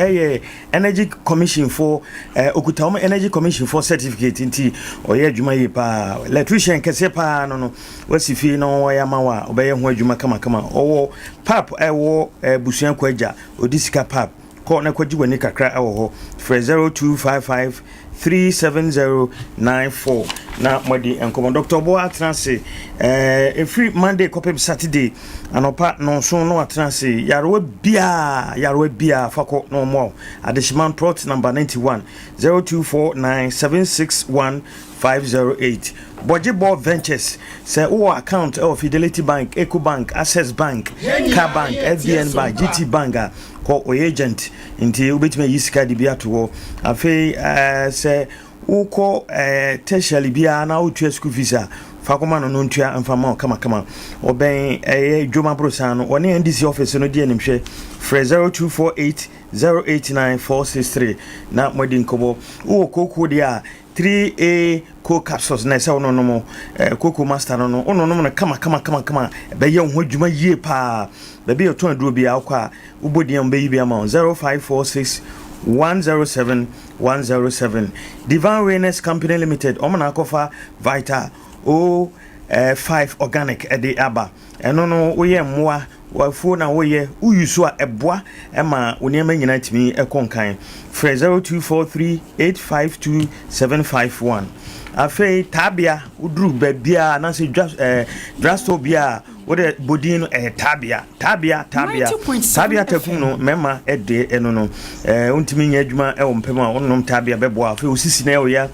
[SPEAKER 1] Energy Commission for Okutawoma Energy Commission for certificate inti oye adwuma yi pa electrician kese pa no wasifi no ya mawa obeye ho adwuma kama owo pap ewo busuan kwaja odisika pap ko na kwaji wani kakra ewo ho 0255370994 na modi enkomo Dr. Bo atranse every Monday kopem Saturday anopa no so no atranse yarwe bia fako no mo adishman plot number 91 0249761508 Bojibo Ventures say o account of Fidelity Bank, Eco Bank, Access Bank, Car Bank, FBN Bank, GT Bank ko o agent inti ubetime yisika di bia to afi say uko tertiary bia na utua school visa fakoma no ntua amfama kama oben dwoma brosa no one NDC office no die nimhwe 0248089463 na modin kobo wo koko dia 3A co capsules na say no mo koko master no no kama be ye ho dwuma yie pa be be to aduro bia akwa ubodiam be yi bia ma 0546 107 107. Divine Wellness Company Limited, Omana Kofa Vita O5 Organic ADEA AKYE. No, we are more. Wafo na woye uyusu a eboa ema onema nyina timi ekonkan fra 0243852751 afei tabia udru babia na se drasto bia wode bodin tabia takum no mema ede eno no untimi nya adwuma e wompema onnom tabia beboa afei osisi na oya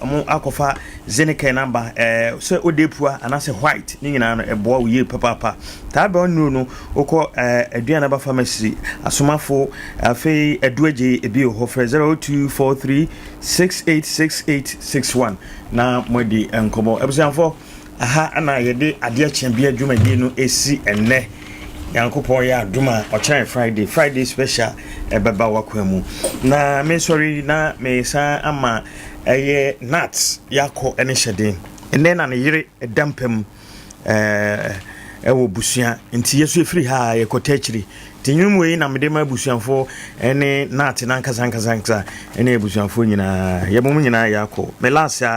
[SPEAKER 1] mo akofa zenike number so odepua anase white ni nyina no eboa uye papa tabia onu no oko aduana ba pharmacy asomafo afei eduaje ebio ho fra 0243686861 na modi enkomo ebusanfo aha ana yede ade achiambia dwumadi no esi enne yankopon ya aduma ochan friday special ebeba wakwamu na me sorry na me sa ama eye nuts yako ene hyeden enne na ne yire edampem ewo busua nti yesu efiri ha yekotachiri tinwum yi na mede ma busuanfo ene nut na nkasa ene busuanfo nyina yebom nyina yako melasa